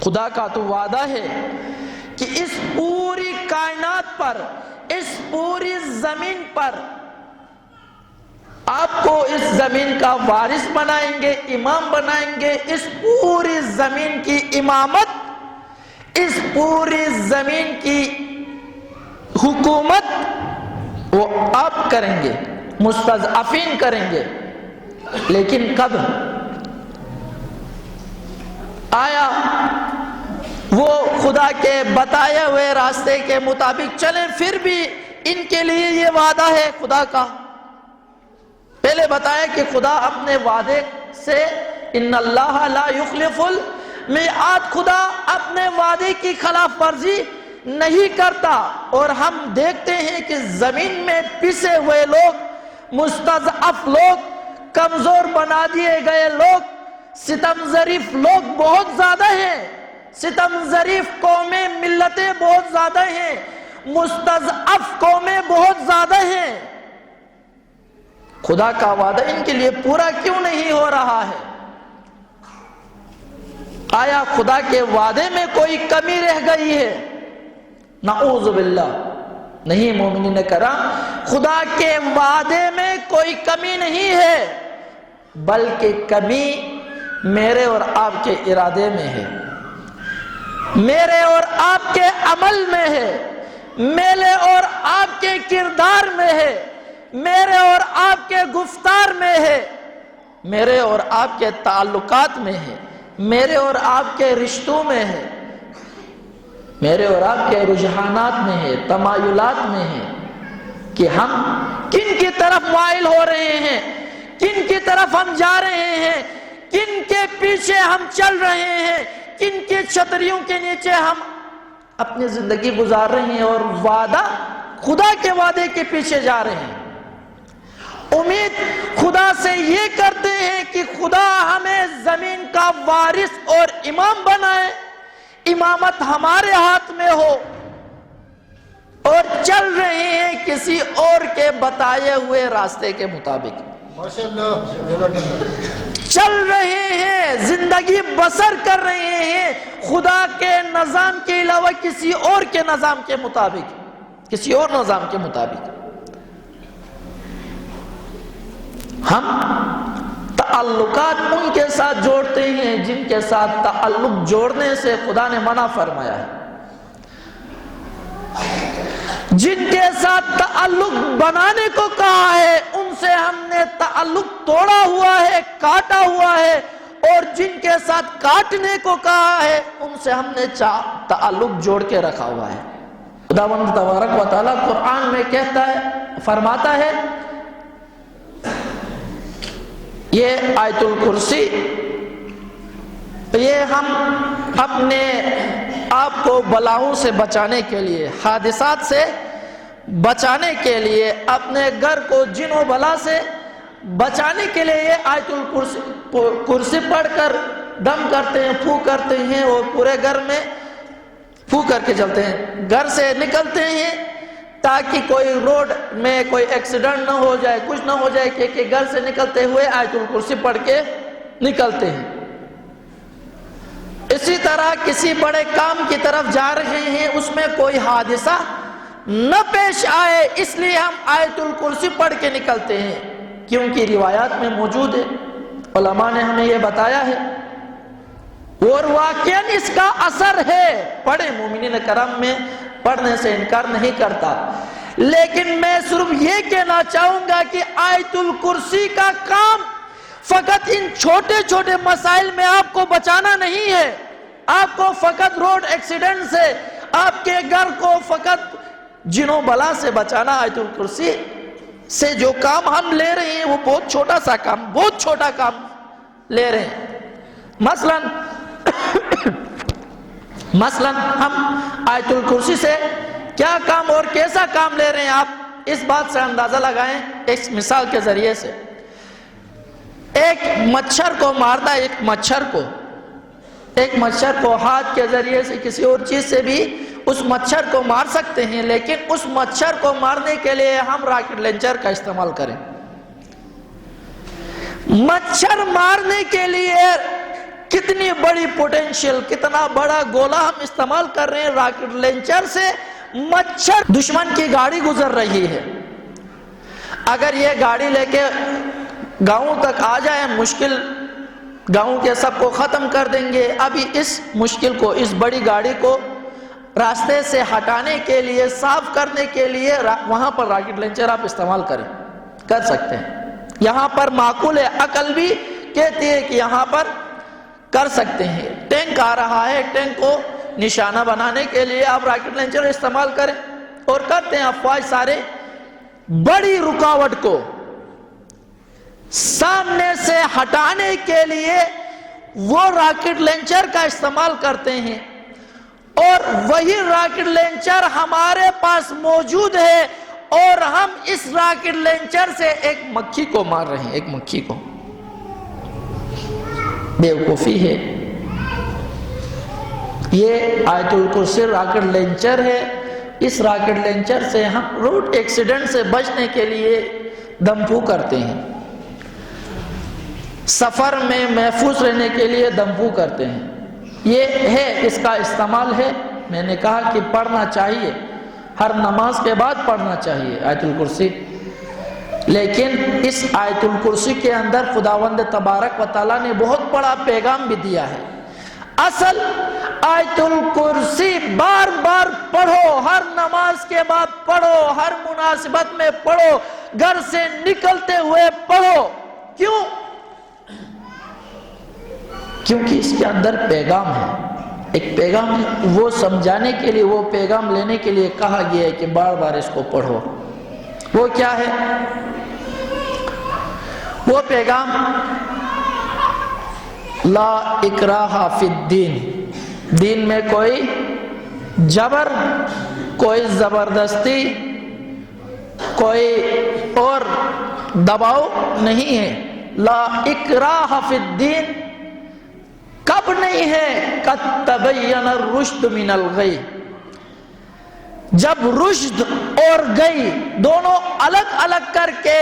خدا کا تو وعدہ ہے کہ اس پوری کائنات پر، اس پوری زمین پر آپ کو اس زمین کا وارث بنائیں گے، امام بنائیں گے. اس پوری زمین کی امامت، اس پوری زمین کی حکومت وہ آپ کریں گے، مستضعفین کریں گے. لیکن کب؟ آیا وہ خدا کے بتائے ہوئے راستے کے مطابق چلیں؟ پھر بھی ان کے لیے یہ وعدہ ہے خدا کا. پہلے بتایا کہ خدا اپنے وعدے سے ان اللہ لا یخلف المیعاد، خدا اپنے وعدے کی خلاف ورزی نہیں کرتا. اور ہم دیکھتے ہیں کہ زمین میں پسے ہوئے لوگ، مستضعف لوگ، کمزور بنا دیے گئے لوگ، ستم ظریف لوگ بہت زیادہ ہیں. ستم ظریف قومیں، ملتیں بہت زیادہ ہیں، مستضعف قومیں بہت زیادہ ہیں. خدا کا وعدہ ان کے لیے پورا کیوں نہیں ہو رہا ہے؟ آیا خدا کے وعدے میں کوئی کمی رہ گئی ہے؟ نعوذ باللہ، نہیں مومنین کرام، خدا کے وعدے میں کوئی کمی نہیں ہے، بلکہ کمی میرے اور آپ کے ارادے میں ہے، میرے اور آپ کے عمل میں ہے، میرے اور آپ کے کردار میں ہے، میرے اور آپ کے گفتار میں ہے، میرے اور آپ کے تعلقات میں ہے، میرے اور آپ کے رشتوں میں ہے، میرے اور آپ کے رجحانات میں ہے، تمایلات میں ہے کہ ہم کن کی طرف مائل ہو رہے ہیں، کن کی طرف ہم جا رہے ہیں، کن کے پیچھے ہم چل رہے ہیں، کن کی چھتریوں کے نیچے ہم اپنی زندگی گزار رہے ہیں اور وعدہ خدا کے وعدے کے پیچھے جا رہے ہیں. امید خدا سے یہ کرتے ہیں کہ خدا ہمیں زمین کا وارث اور امام بنائے، امامت ہمارے ہاتھ میں ہو، اور چل رہے ہیں کسی اور کے بتائے ہوئے راستے کے مطابق، چل رہے ہیں، زندگی بسر کر رہے ہیں خدا کے نظام کے علاوہ کسی اور کے نظام کے مطابق، کسی اور نظام کے مطابق. ہم تعلقات ان کے ساتھ جوڑتے ہیں جن کے ساتھ تعلق جوڑنے سے خدا نے منع فرمایا ہے، جن کے ساتھ تعلق بنانے کو کہا ہے ان سے ہم نے تعلق توڑا ہوا ہے، کاٹا ہوا ہے، اور جن کے ساتھ کاٹنے کو کہا ہے ان سے ہم نے تعلق جوڑ کے رکھا ہوا ہے. خداوند تبارک و تعالیٰ قرآن میں کہتا ہے، فرماتا ہے، یہ آیت الکرسی، یہ ہم اپنے آپ کو بلاؤں سے بچانے کے لیے، حادثات سے بچانے کے لیے، اپنے گھر کو جن و بلا سے بچانے کے لیے یہ آیت الکرسی پڑھ کر دم کرتے ہیں، پھو کرتے ہیں، اور پورے گھر میں پھو کر کے چلتے ہیں، گھر سے نکلتے ہیں تاکہ کوئی روڈ میں کوئی ایکسیڈنٹ نہ ہو جائے، کچھ نہ ہو جائے، کہ گھر سے نکلتے ہوئے آیت الکرسی پڑھ کے نکلتے ہیں. اسی طرح کسی بڑے کام کی طرف جا رہے ہیں، اس میں کوئی حادثہ نہ پیش آئے، اس لیے ہم آیت الکرسی پڑھ کے نکلتے ہیں، کیونکہ روایات میں موجود ہے، علماء نے ہمیں یہ بتایا ہے، اور واقعاً اس کا اثر ہے. پڑھیں، مومنین کرام میں پڑھنے سے انکار نہیں کرتا، لیکن میں صرف یہ کہنا چاہوں گا کہ آیت الکرسی کا کام فقط ان چھوٹے چھوٹے مسائل میں آپ کو بچانا نہیں ہے، آپ کو فقط روڈ ایکسیڈنٹ سے، آپ کے گھر کو فقط جنوں بلا سے بچانا. آیت الکرسی سے جو کام ہم لے رہے ہیں وہ بہت چھوٹا سا کام، بہت چھوٹا کام لے رہے ہیں. مثلا ہم آیت الکرسی سے کیا کام اور کیسا کام لے رہے ہیں، آپ اس بات سے اندازہ لگائیں. ایک مثال کے ذریعے سے، ایک مچھر کو مارنا، ایک مچھر کو ہاتھ کے ذریعے سے کسی اور چیز سے بھی اس مچھر کو مار سکتے ہیں، لیکن اس مچھر کو مارنے کے لیے ہم راکٹ لانچر کا استعمال کریں. مچھر مارنے کے لیے کتنی بڑی پوٹینشیل، کتنا بڑا گولہ ہم استعمال کر رہے ہیں راکٹ لانچر سے۔ مچھر دشمن کی گاڑی گزر رہی ہے، اگر یہ گاڑی لے کے گاؤں تک آ جائے مشکل، گاؤں کے سب کو ختم کر دیں گے۔ ابھی اس مشکل کو، اس بڑی گاڑی کو راستے سے ہٹانے کے لیے، صاف کرنے کے لیے وہاں پر راکٹ لانچر آپ استعمال کر سکتے ہیں۔ یہاں پر معقول عقل بھی کہتی ہے کہ یہاں پر کر سکتے ہیں۔ ٹینک آ رہا ہے، ٹینک کو نشانہ بنانے کے لیے آپ راکٹ لانچر استعمال کریں، اور کرتے ہیں افواج سارے۔ بڑی رکاوٹ کو سامنے سے ہٹانے کے لیے وہ راکٹ لانچر کا استعمال کرتے ہیں، اور وہی راکٹ لانچر ہمارے پاس موجود ہے، اور ہم اس راکٹ لانچر سے ایک مکھی کو مار رہے ہیں، ایک مکھی کو۔ بیوقوفی ہے یہ۔ آیت الکرسی راکٹ لانچر ہے، اس راکٹ لانچر سے ہم روڈ ایکسیڈنٹ سے بچنے کے لیے دم پھو کرتے ہیں، سفر میں محفوظ رہنے کے لیے دم پھو کرتے ہیں۔ یہ ہے، اس کا استعمال ہے۔ میں نے کہا کہ پڑھنا چاہیے، ہر نماز کے بعد پڑھنا چاہیے آیت الکرسی، لیکن اس آیت الکرسی کے اندر خداوند تبارک و تعالیٰ نے بہت بڑا پیغام بھی دیا ہے۔ اصل آیت الکرسی بار بار پڑھو، ہر نماز کے بعد پڑھو، ہر مناسبت میں پڑھو، گھر سے نکلتے ہوئے پڑھو۔ کیوں؟ کیونکہ اس کے اندر پیغام ہے، ایک پیغام ہے، وہ سمجھانے کے لیے، وہ پیغام لینے کے لیے کہا گیا ہے کہ بار بار اس کو پڑھو۔ وہ کیا ہے؟ وہ پیغام لا اکراہ فی الدین، دین میں کوئی جبر، کوئی زبردستی، کوئی اور دباؤ نہیں ہے۔ لا اکراہ فی الدین کب نہیں ہے؟ قد تبین الرشد من الغی، جب رشد اور غی دونوں الگ الگ کر کے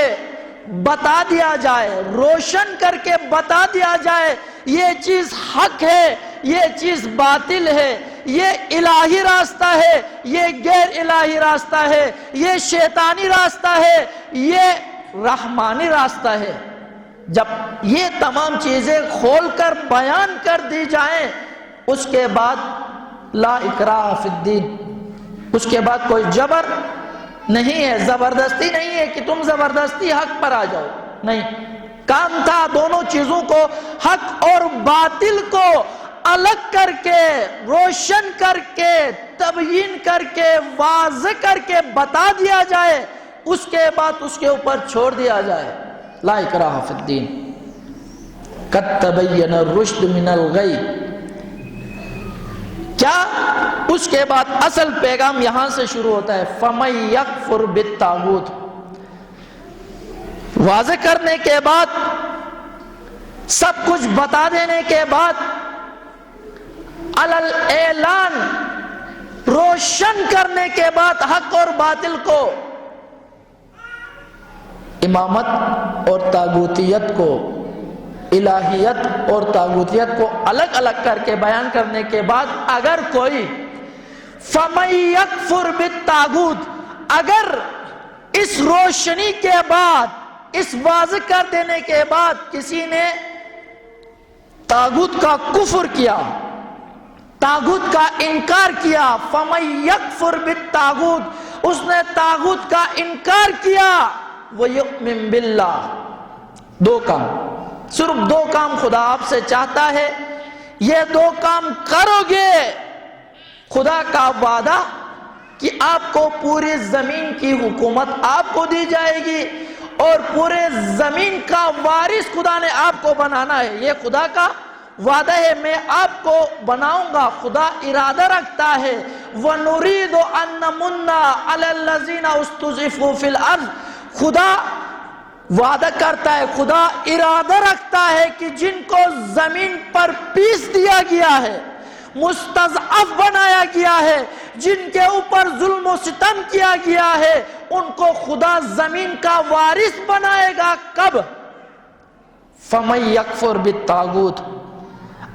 بتا دیا جائے، روشن کر کے بتا دیا جائے، یہ چیز حق ہے، یہ چیز باطل ہے، یہ الہی راستہ ہے، یہ غیر الہی راستہ ہے، یہ شیطانی راستہ ہے، یہ رحمانی راستہ ہے۔ جب یہ تمام چیزیں کھول کر بیان کر دی جائیں، اس کے بعد لا اکراہ فی الدین، اس کے بعد کوئی جبر نہیں ہے، زبردستی نہیں ہے کہ تم زبردستی حق پر آ جاؤ، نہیں۔ کام تھا دونوں چیزوں کو، حق اور باطل کو الگ کر کے، روشن کر کے، تبیین کر کے، واضح کر کے بتا دیا جائے، اس کے بعد اس کے اوپر چھوڑ دیا جائے۔ لا اکراہ فی الدین قد تبین الرشد من الغی۔ کیا؟ اس کے بعد اصل پیغام یہاں سے شروع ہوتا ہے، فَمَن یکفر بالطاغوت۔ واضح کرنے کے بعد، سب کچھ بتا دینے کے بعد، علل اعلان روشن کرنے کے بعد حق اور باطل کو، امامت اور طاغوتیت کو، الہیت اور طاغوتیت کو الگ الگ کر کے بیان کرنے کے بعد، اگر کوئی فَمَن یکفر بالطاغوت، اگر اس روشنی کے بعد، اس واضح کر دینے کے بعد کسی نے طاغوت کا کفر کیا، طاغوت کا انکار کیا، فَمَن یکفر بالطاغوت، اس نے طاغوت کا انکار کیا، وَيُؤْمِن بِاللَّهِ، دو کام، صرف دو کام خدا آپ سے چاہتا ہے، یہ دو کام کرو گے، خدا کا وعدہ کہ آپ کو پوری زمین کی حکومت آپ کو دی جائے گی، اور پورے زمین کا وارث خدا نے آپ کو بنانا ہے، یہ خدا کا وعدہ ہے، میں آپ کو بناؤں گا۔ خدا ارادہ رکھتا ہے، وَنُرِيدُ أَن نَّمُنَّ عَلَى الَّذِينَ اسْتُضْعِفُوا فِي الْأَرْضِ، خدا وعدہ کرتا ہے، خدا ارادہ رکھتا ہے کہ جن کو زمین پر پیس دیا گیا ہے، مستضعف بنایا گیا ہے، جن کے اوپر ظلم و ستم کیا گیا ہے، ان کو خدا زمین کا وارث بنائے گا۔ کب؟ فَمَن یکفر بالطاغوت،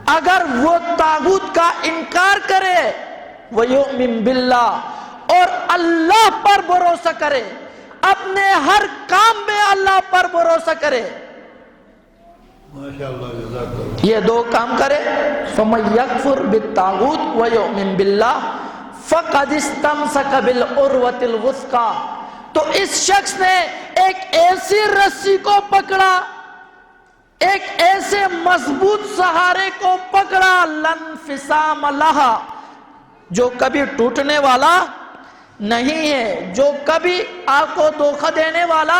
اگر وہ طاغوت کا انکار کرے وَيُؤْمِن بِاللَّهِ اور اللہ پر بھروسہ کرے، اپنے ہر کام میں اللہ پر بھروسہ کرے، یہ دو کام کرے، فَمَن يَكْفُرْ بِالطَّاغُوتِ وَيُؤْمِن بِاللَّهِ فَقَدِ اسْتَمْسَكَ بِالْعُرْوَةِ الْوُثْقَىٰ، تو اس شخص نے ایک ایسی رسی کو پکڑا، ایک ایسے مضبوط سہارے کو پکڑا، لَن انفصام لَهَا، جو کبھی ٹوٹنے والا نہیں ہے، جو کبھی آپ کو دھوکہ دینے والا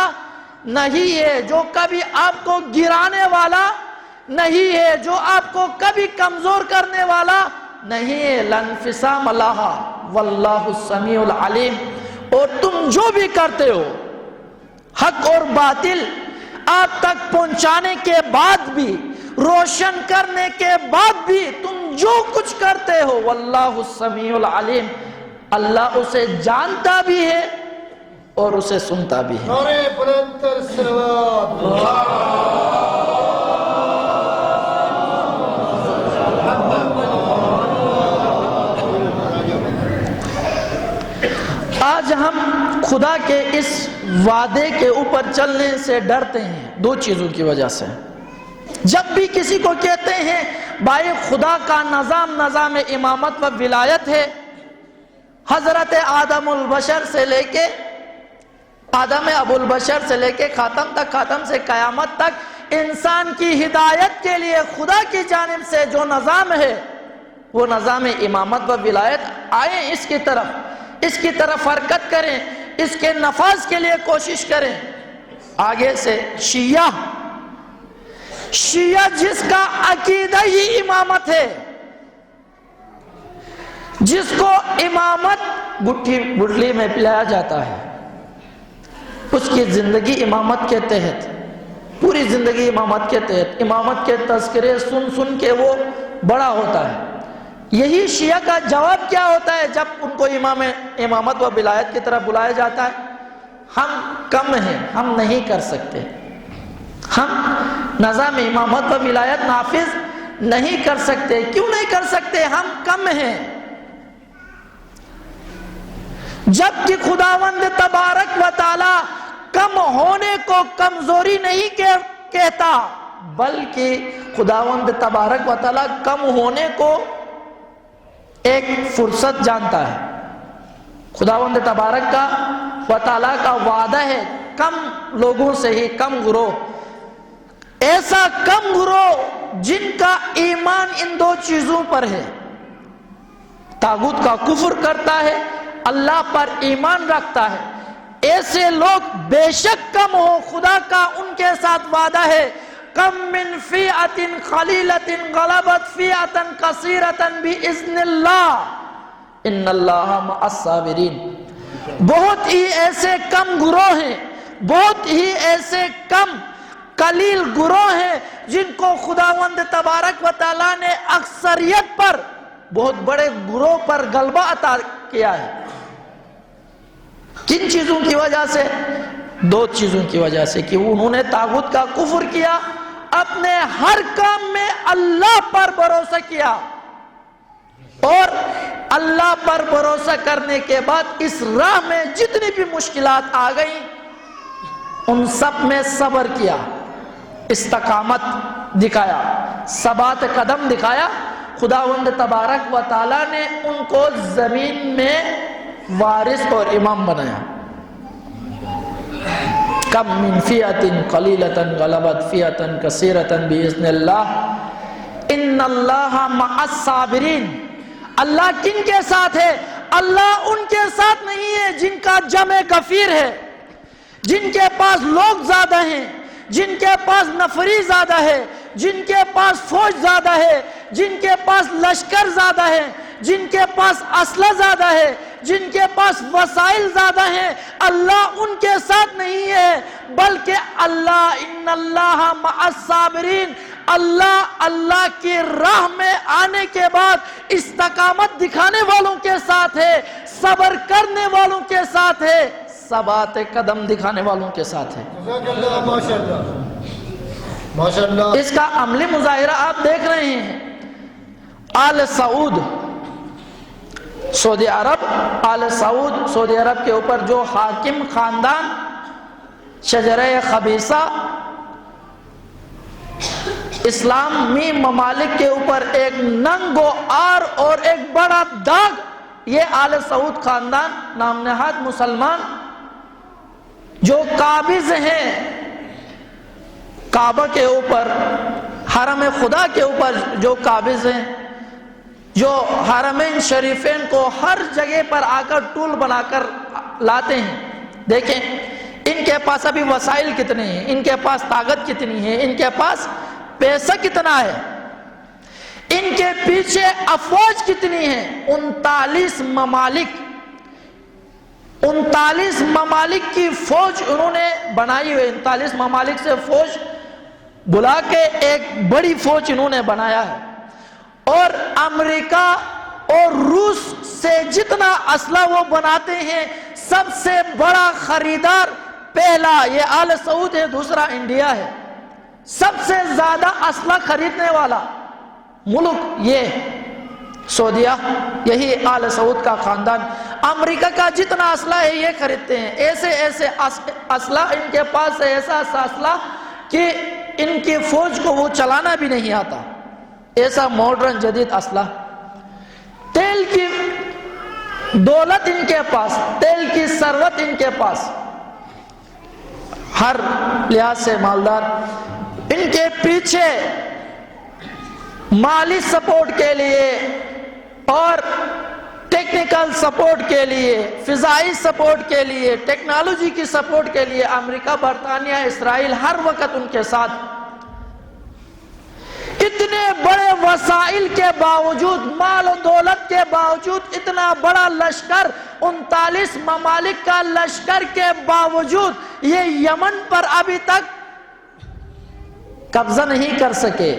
نہیں ہے، جو کبھی آپ کو گرانے والا نہیں ہے، جو آپ کو کبھی کمزور کرنے والا نہیں ہے، لَن انفصام لَهَا وَاللَّهُ السَّمِيعُ الْعَلِيمُ۔ اور تم جو بھی کرتے ہو، حق اور باطل آپ تک پہنچانے کے بعد بھی، روشن کرنے کے بعد بھی، تم جو کچھ کرتے ہو، واللہ السمیع العلیم، اللہ اسے جانتا بھی ہے اور اسے سنتا بھی ہے۔ نعرہ بلند تر صلوات۔ آج ہم خدا کے اس وعدے کے اوپر چلنے سے ڈرتے ہیں دو چیزوں کی وجہ سے۔ جب بھی کسی کو کہتے ہیں بھائی خدا کا نظام امامت و ولایت ہے، حضرت آدم البشر سے لے کے آدم ابو البشر سے لے کے خاتم تک، خاتم سے قیامت تک انسان کی ہدایت کے لیے خدا کی جانب سے جو نظام ہے وہ نظام امامت و ولایت، آئیں اس کی طرف حرکت کریں، اس کے نفاذ کے لیے کوشش کریں۔ آگے سے شیعہ جس کا عقیدہ ہی امامت ہے، جس کو امامت گٹھلی میں پلایا جاتا ہے، اس کی زندگی امامت کے تحت، پوری زندگی امامت کے تحت، امامت کے تذکرے سن کے وہ بڑا ہوتا ہے۔ یہی شیعہ کا جواب کیا ہوتا ہے جب ان کو امامت و ولایت کی طرف بلایا جاتا ہے؟ ہم کم ہیں، ہم نہیں کر سکتے، ہم نظام امامت و ولایت نافذ نہیں کر سکتے۔ کیوں نہیں کر سکتے؟ ہم کم ہیں۔ جبکہ خداوند تبارک و تعالی کم ہونے کو کمزوری نہیں کہتا، بلکہ خداوند تبارک و تعالی کم ہونے کو ایک فرصت جانتا ہے۔ خداوند تبارک و تعالی کا وعدہ ہے کم لوگوں سے ہی کم گروہ، ایسا کم گروہ جن کا ایمان ان دو چیزوں پر ہے، طاغوت کا کفر کرتا ہے، اللہ پر ایمان رکھتا ہے، ایسے لوگ بے شک کم ہو، خدا کا ان کے ساتھ وعدہ ہے کم من فئۃ قلیلۃ غلبت فئۃ کثیرۃ باذن اللہ ان اللہ مع الصابرین۔ بہت ہی ایسے کم گروہ ہیں، بہت ہی ایسے کم قلیل گروہ ہیں جن کو خداوند تبارک و تعالیٰ نے اکثریت پر، بہت بڑے گروہ پر غلبہ عطا کیا ہے۔ کن چیزوں کی وجہ سے؟ دو چیزوں کی وجہ سے، کہ انہوں نے طاغوت کا کفر کیا، اپنے ہر کام میں اللہ پر بھروسہ کیا، اور اللہ پر بھروسہ کرنے کے بعد اس راہ میں جتنی بھی مشکلات آ گئیں ان سب میں صبر کیا، استقامت دکھایا، ثبات قدم دکھایا۔ خداوند تبارک و تعالیٰ نے ان کو زمین میں وارث اور امام بنایا۔ کم من فئۃ قلیلۃ غلبت فئۃ کثیرۃ باذن اللہ ان اللہ مع الصابرین۔ اللہ کن کے ساتھ ہے؟ اللہ ان کے ساتھ نہیں ہے جن کا جمع کثیر ہے، جن کے پاس لوگ زیادہ ہیں، جن کے پاس نفری زیادہ ہے، جن کے پاس فوج زیادہ ہے، جن کے پاس لشکر زیادہ ہے، جن کے پاس اسلحہ زیادہ ہے، جن کے پاس وسائل زیادہ ہیں، اللہ ان کے ساتھ نہیں ہے، بلکہ اللہ ان اللہ مع الصابرین، اللہ کی راہ میں آنے کے بعد استقامت دکھانے والوں کے ساتھ ہے، صبر کرنے والوں کے ساتھ ہے، ثبات قدم دکھانے والوں کے ساتھ ہے۔ ماشاءاللہ۔ اس کا عملی مظاہرہ آپ دیکھ رہے ہیں آل سعود سعودی عرب، آل سعود سعودی عرب کے اوپر جو حاکم خاندان شجرہ خبیثہ اسلامی ممالک کے اوپر ایک ننگ و عار اور ایک بڑا داغ، یہ آل سعود خاندان نام نہاد مسلمان جو قابض ہیں کعبہ کے اوپر، حرم خدا کے اوپر جو قابض ہیں، جو حرمین شریفین کو ہر جگہ پر آ کر ٹول بنا کر لاتے ہیں. دیکھیں ان کے پاس ابھی وسائل کتنے ہیں، ان کے پاس طاقت کتنی ہے، ان کے پاس پیسہ کتنا ہے، ان کے پیچھے افواج کتنی ہے. 39 ممالک کی فوج انہوں نے بنائی ہوئی، 39 ممالک سے فوج بلا کے ایک بڑی فوج انہوں نے بنایا ہے. اور امریکہ اور روس سے جتنا اسلحہ وہ بناتے ہیں، سب سے بڑا خریدار پہلا یہ آل سعود ہے، دوسرا انڈیا ہے. سب سے زیادہ اسلحہ خریدنے والا ملک یہ سعودیہ، یہی آل سعود کا خاندان. امریکہ کا جتنا اسلحہ ہے یہ خریدتے ہیں. ایسے اسلحہ ان کے پاس ہے، ایسا اسلحہ کہ ان کی فوج کو وہ چلانا بھی نہیں آتا، ایسا ماڈرن جدید اسلحہ. تیل کی دولت ان کے پاس، تیل کی ثروت ان کے پاس، ہر لحاظ سے مالدار. ان کے پیچھے مالی سپورٹ کے لیے اور ٹیکنیکل سپورٹ کے لیے، فضائی سپورٹ کے لیے، ٹیکنالوجی کی سپورٹ کے لیے امریکہ، برطانیہ، اسرائیل ہر وقت ان کے ساتھ. اتنے بڑے وسائل کے باوجود، مال و دولت کے باوجود، اتنا بڑا لشکر، 39 ممالک کا لشکر کے باوجود یہ یمن پر ابھی تک قبضہ نہیں کر سکے،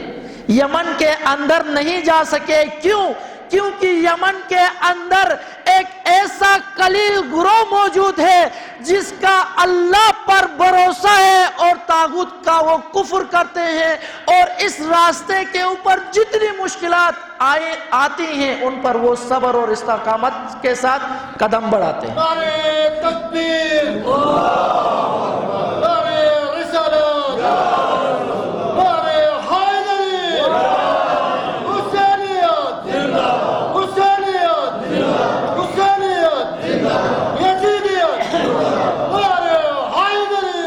یمن کے اندر نہیں جا سکے. کیوں؟ کیونکہ یمن کے اندر ایک ایسا قلیل گروہ موجود ہے جس کا اللہ پر بھروسہ ہے اور طاغوت کا وہ کفر کرتے ہیں، اور اس راستے کے اوپر جتنی مشکلات آتی ہیں ان پر وہ صبر اور استقامت کے ساتھ قدم بڑھاتے ہیں. نعرہ تکبیر، نعرہ رسالت، نعرہ حیدری، حسینیت، حسینیت، حسینیت، یزیدیت، نعرہ حیدری.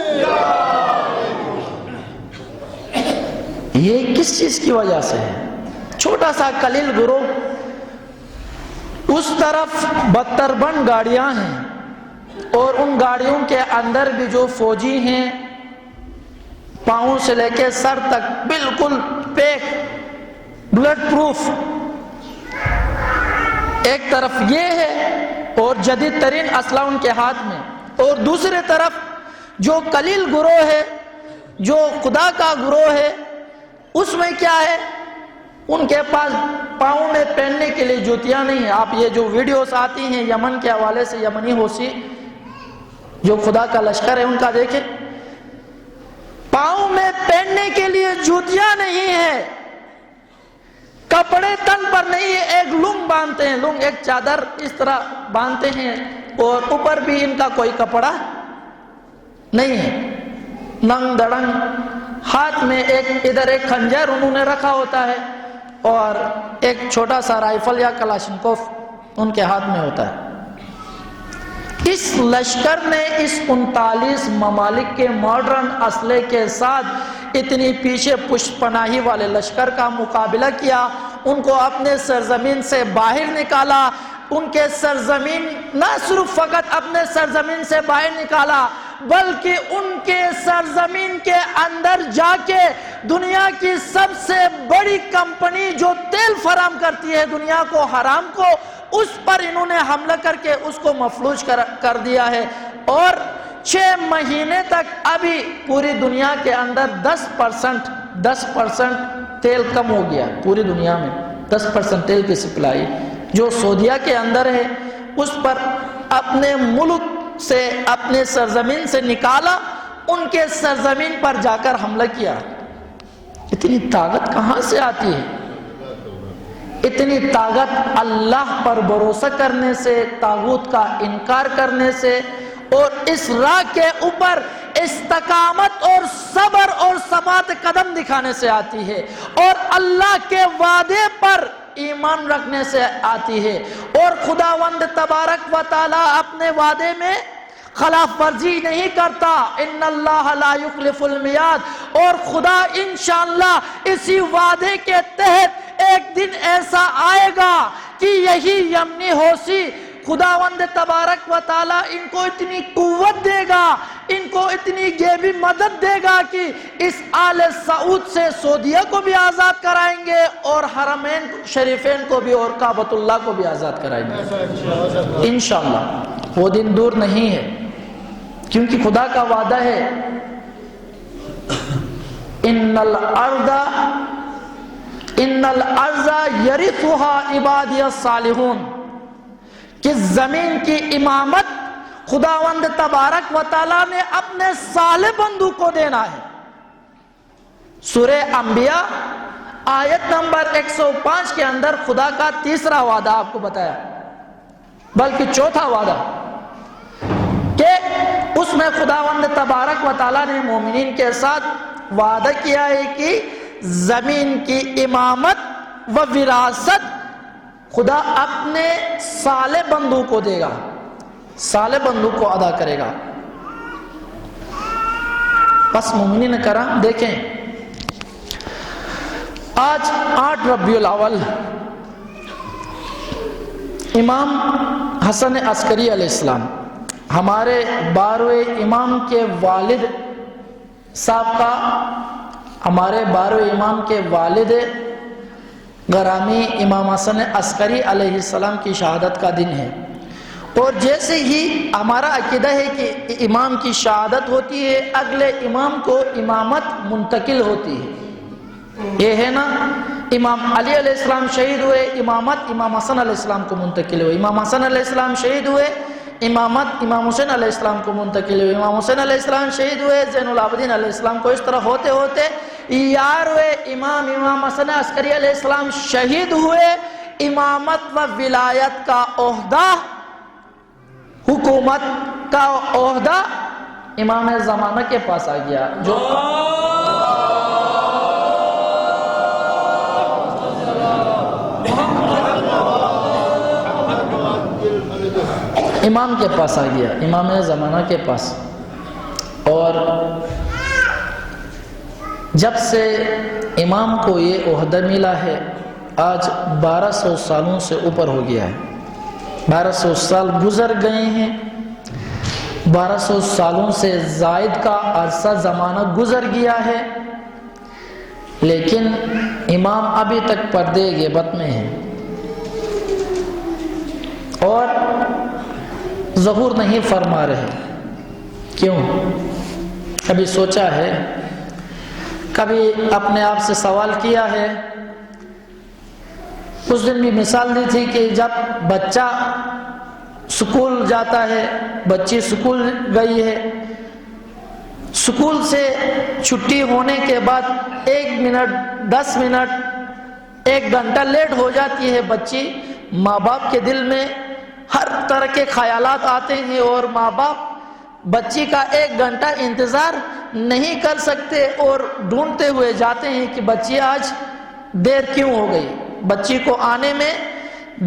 یہ کس چیز کی وجہ سے ہے؟ چھوٹا سا قلیل گروہ، اس طرف 72 بند گاڑیاں ہیں اور ان گاڑیوں کے اندر بھی جو فوجی ہیں پاؤں سے لے کے سر تک بالکل پیک، بلڈ پروف. ایک طرف یہ ہے اور جدید ترین اسلحہ ان کے ہاتھ میں، اور دوسری طرف جو قلیل گروہ ہے، جو خدا کا گروہ ہے، اس میں کیا ہے؟ ان کے پاس پاؤں میں پہننے کے لیے جوتیاں نہیں ہیں. آپ یہ جو ویڈیوز آتی ہیں یمن کے حوالے سے، یمنی حوثی جو خدا کا لشکر ہے ان کا دیکھیں، پاؤں میں پہننے کے لیے جوتیاں نہیں ہیں، کپڑے تن پر نہیں ہے، ایک لنگ باندھتے ہیں، لنگ ایک چادر اس طرح باندھتے ہیں، اور اوپر بھی ان کا کوئی کپڑا نہیں ہے، ننگ دڑنگ. ہاتھ میں ایک ادھر ایک خنجر انہوں نے رکھا ہوتا ہے اور ایک چھوٹا سا رائفل یا کلاشنکوف ان کے ہاتھ میں ہوتا ہے. اس لشکر نے اس 39 ممالک کے ماڈرن اسلحے کے ساتھ اتنی پیچھے پشت پناہی والے لشکر کا مقابلہ کیا، ان کو اپنے سرزمین سے باہر نکالا. ان کے سرزمین نہ صرف فقط اپنے سرزمین سے باہر نکالا، بلکہ ان کے سرزمین کے اندر جا کے دنیا کی سب سے بڑی کمپنی جو تیل فراہم کرتی ہے دنیا کو، حرام کو، اس پر انہوں نے حملہ کر کے اس کو مفلوج کر دیا ہے. اور 6 مہینے تک ابھی پوری دنیا کے اندر 10% تیل کم ہو گیا. پوری دنیا میں 10% تیل کی سپلائی جو سعودیہ کے اندر ہے اس پر اپنے ملک سے، اپنے سرزمین سے نکالا، ان کے سرزمین پر جا کر حملہ کیا. اتنی طاقت کہاں سے آتی ہے؟ اتنی طاقت اللہ پر بھروسہ کرنے سے، طاغوت کا انکار کرنے سے اور اس راہ کے اوپر استقامت اور صبر اور ثبات قدم دکھانے سے آتی ہے، اور اللہ کے وعدے پر ایمان رکھنے سے آتی ہے، اور خداوند تبارک و تعالی اپنے وعدے میں خلاف ورزی نہیں کرتا، ان اللہ لا یخلف المیعاد، اور خدا انشاءاللہ اسی وعدے کے تحت ایک دن ایسا آئے گا کہ یہی یمنی حوثی خداوند تبارک و تعالی ان کو اتنی قوت دے گا، ان کو اتنی غیبی مدد دے گا کہ اس آل سعود سے سعودیہ کو بھی آزاد کرائیں گے اور حرمین شریفین کو بھی اور کعبۃ اللہ کو بھی آزاد کرائیں گے انشاءاللہ۔ وہ دن دور نہیں ہے، کیونکہ خدا کا وعدہ ہے ان الارض یرثها عبادی الصالحون، کہ زمین کی امامت خداوند تبارک و تعالیٰ نے اپنے صالح بندوں کو دینا ہے۔ سورہ انبیاء آیت نمبر 105 کے اندر خدا کا تیسرا وعدہ آپ کو بتایا، بلکہ چوتھا وعدہ، کہ اس میں خداوند تبارک و تعالیٰ نے مومنین کے ساتھ وعدہ کیا ہے کہ زمین کی امامت و وراثت خدا اپنے صالح بندوں کو دے گا، صالح بندوں کو ادا کرے گا۔ بس مومنین کرام دیکھیں، آج 8 ربیع الاول امام حسن عسکری علیہ السلام، ہمارے 12ویں امام کے والد صاحب کا، ہمارے 12ویں امام کے والد گرامی امام حسن عسکری علیہ السلام کی شہادت کا دن ہے، اور جیسے ہی ہمارا عقیدہ ہے کہ امام کی شہادت ہوتی ہے، اگلے امام کو امامت منتقل ہوتی ہے، یہ ہے نا، امام علی علیہ السلام شہید ہوئے، امامت امام حسن علیہ السلام کو منتقل ہوئے، امام حسن علیہ السلام شہید ہوئے، امامت امام حسین علیہ السلام کو منتقل ہوئے، امام حسین علیہ السلام شہید ہوئے، زین العابدین علیہ السلام کو، اس طرح ہوتے ہوتے 11ویں امام حسن عسکری علیہ السلام شہید ہوئے، امامت و ولایت کا عہدہ، حکومت کا عہدہ امام زمانہ کے پاس آ گیا، جو امام کے پاس آ گیا، امام زمانہ کے پاس۔ اور جب سے امام کو یہ عہدہ ملا ہے، آج 1200 سالوں سے اوپر ہو گیا ہے، 1200 سال گزر گئے ہیں، 1200 سالوں سے زائد کا عرصہ زمانہ گزر گیا ہے، لیکن امام ابھی تک پردے غیبت میں ہے اور ظہور نہیں فرما رہے۔ کیوں؟ کبھی سوچا ہے، کبھی اپنے آپ سے سوال کیا ہے؟ اس دن بھی مثال دی تھی کہ جب بچہ سکول جاتا ہے، بچی سکول گئی ہے، سکول سے چھٹی ہونے کے بعد 1 منٹ 10 منٹ 1 گھنٹہ لیٹ ہو جاتی ہے بچی، ماں باپ کے دل میں ہر طرح کے خیالات آتے ہیں، اور ماں باپ بچی کا 1 گھنٹہ انتظار نہیں کر سکتے اور ڈھونڈتے ہوئے جاتے ہیں کہ بچی آج دیر کیوں ہو گئی، بچی کو آنے میں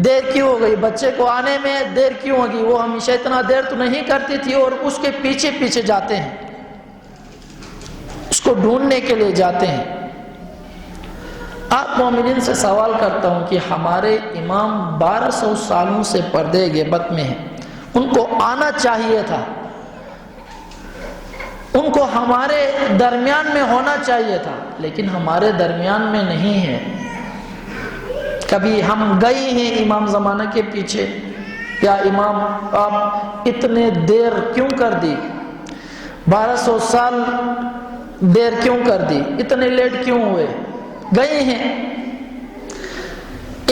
دیر کیوں ہو گئی، بچے کو آنے میں دیر کیوں ہوگی، وہ ہمیشہ اتنا دیر تو نہیں کرتی تھی، اور اس کے پیچھے پیچھے جاتے ہیں، اس کو ڈھونڈنے کے لیے جاتے ہیں۔ آپ مومنین سے سوال کرتا ہوں کہ ہمارے امام 1200 سالوں سے پردے غیبت میں ہیں، ان کو آنا چاہیے تھا، ان کو ہمارے درمیان میں ہونا چاہیے تھا، لیکن ہمارے درمیان میں نہیں ہے۔ کبھی ہم گئے ہیں امام زمانہ کے پیچھے، یا امام آپ اتنے دیر کیوں کر دی، 1200 سال دیر کیوں کر دی، اتنے لیٹ کیوں ہوئے؟ گئے ہیں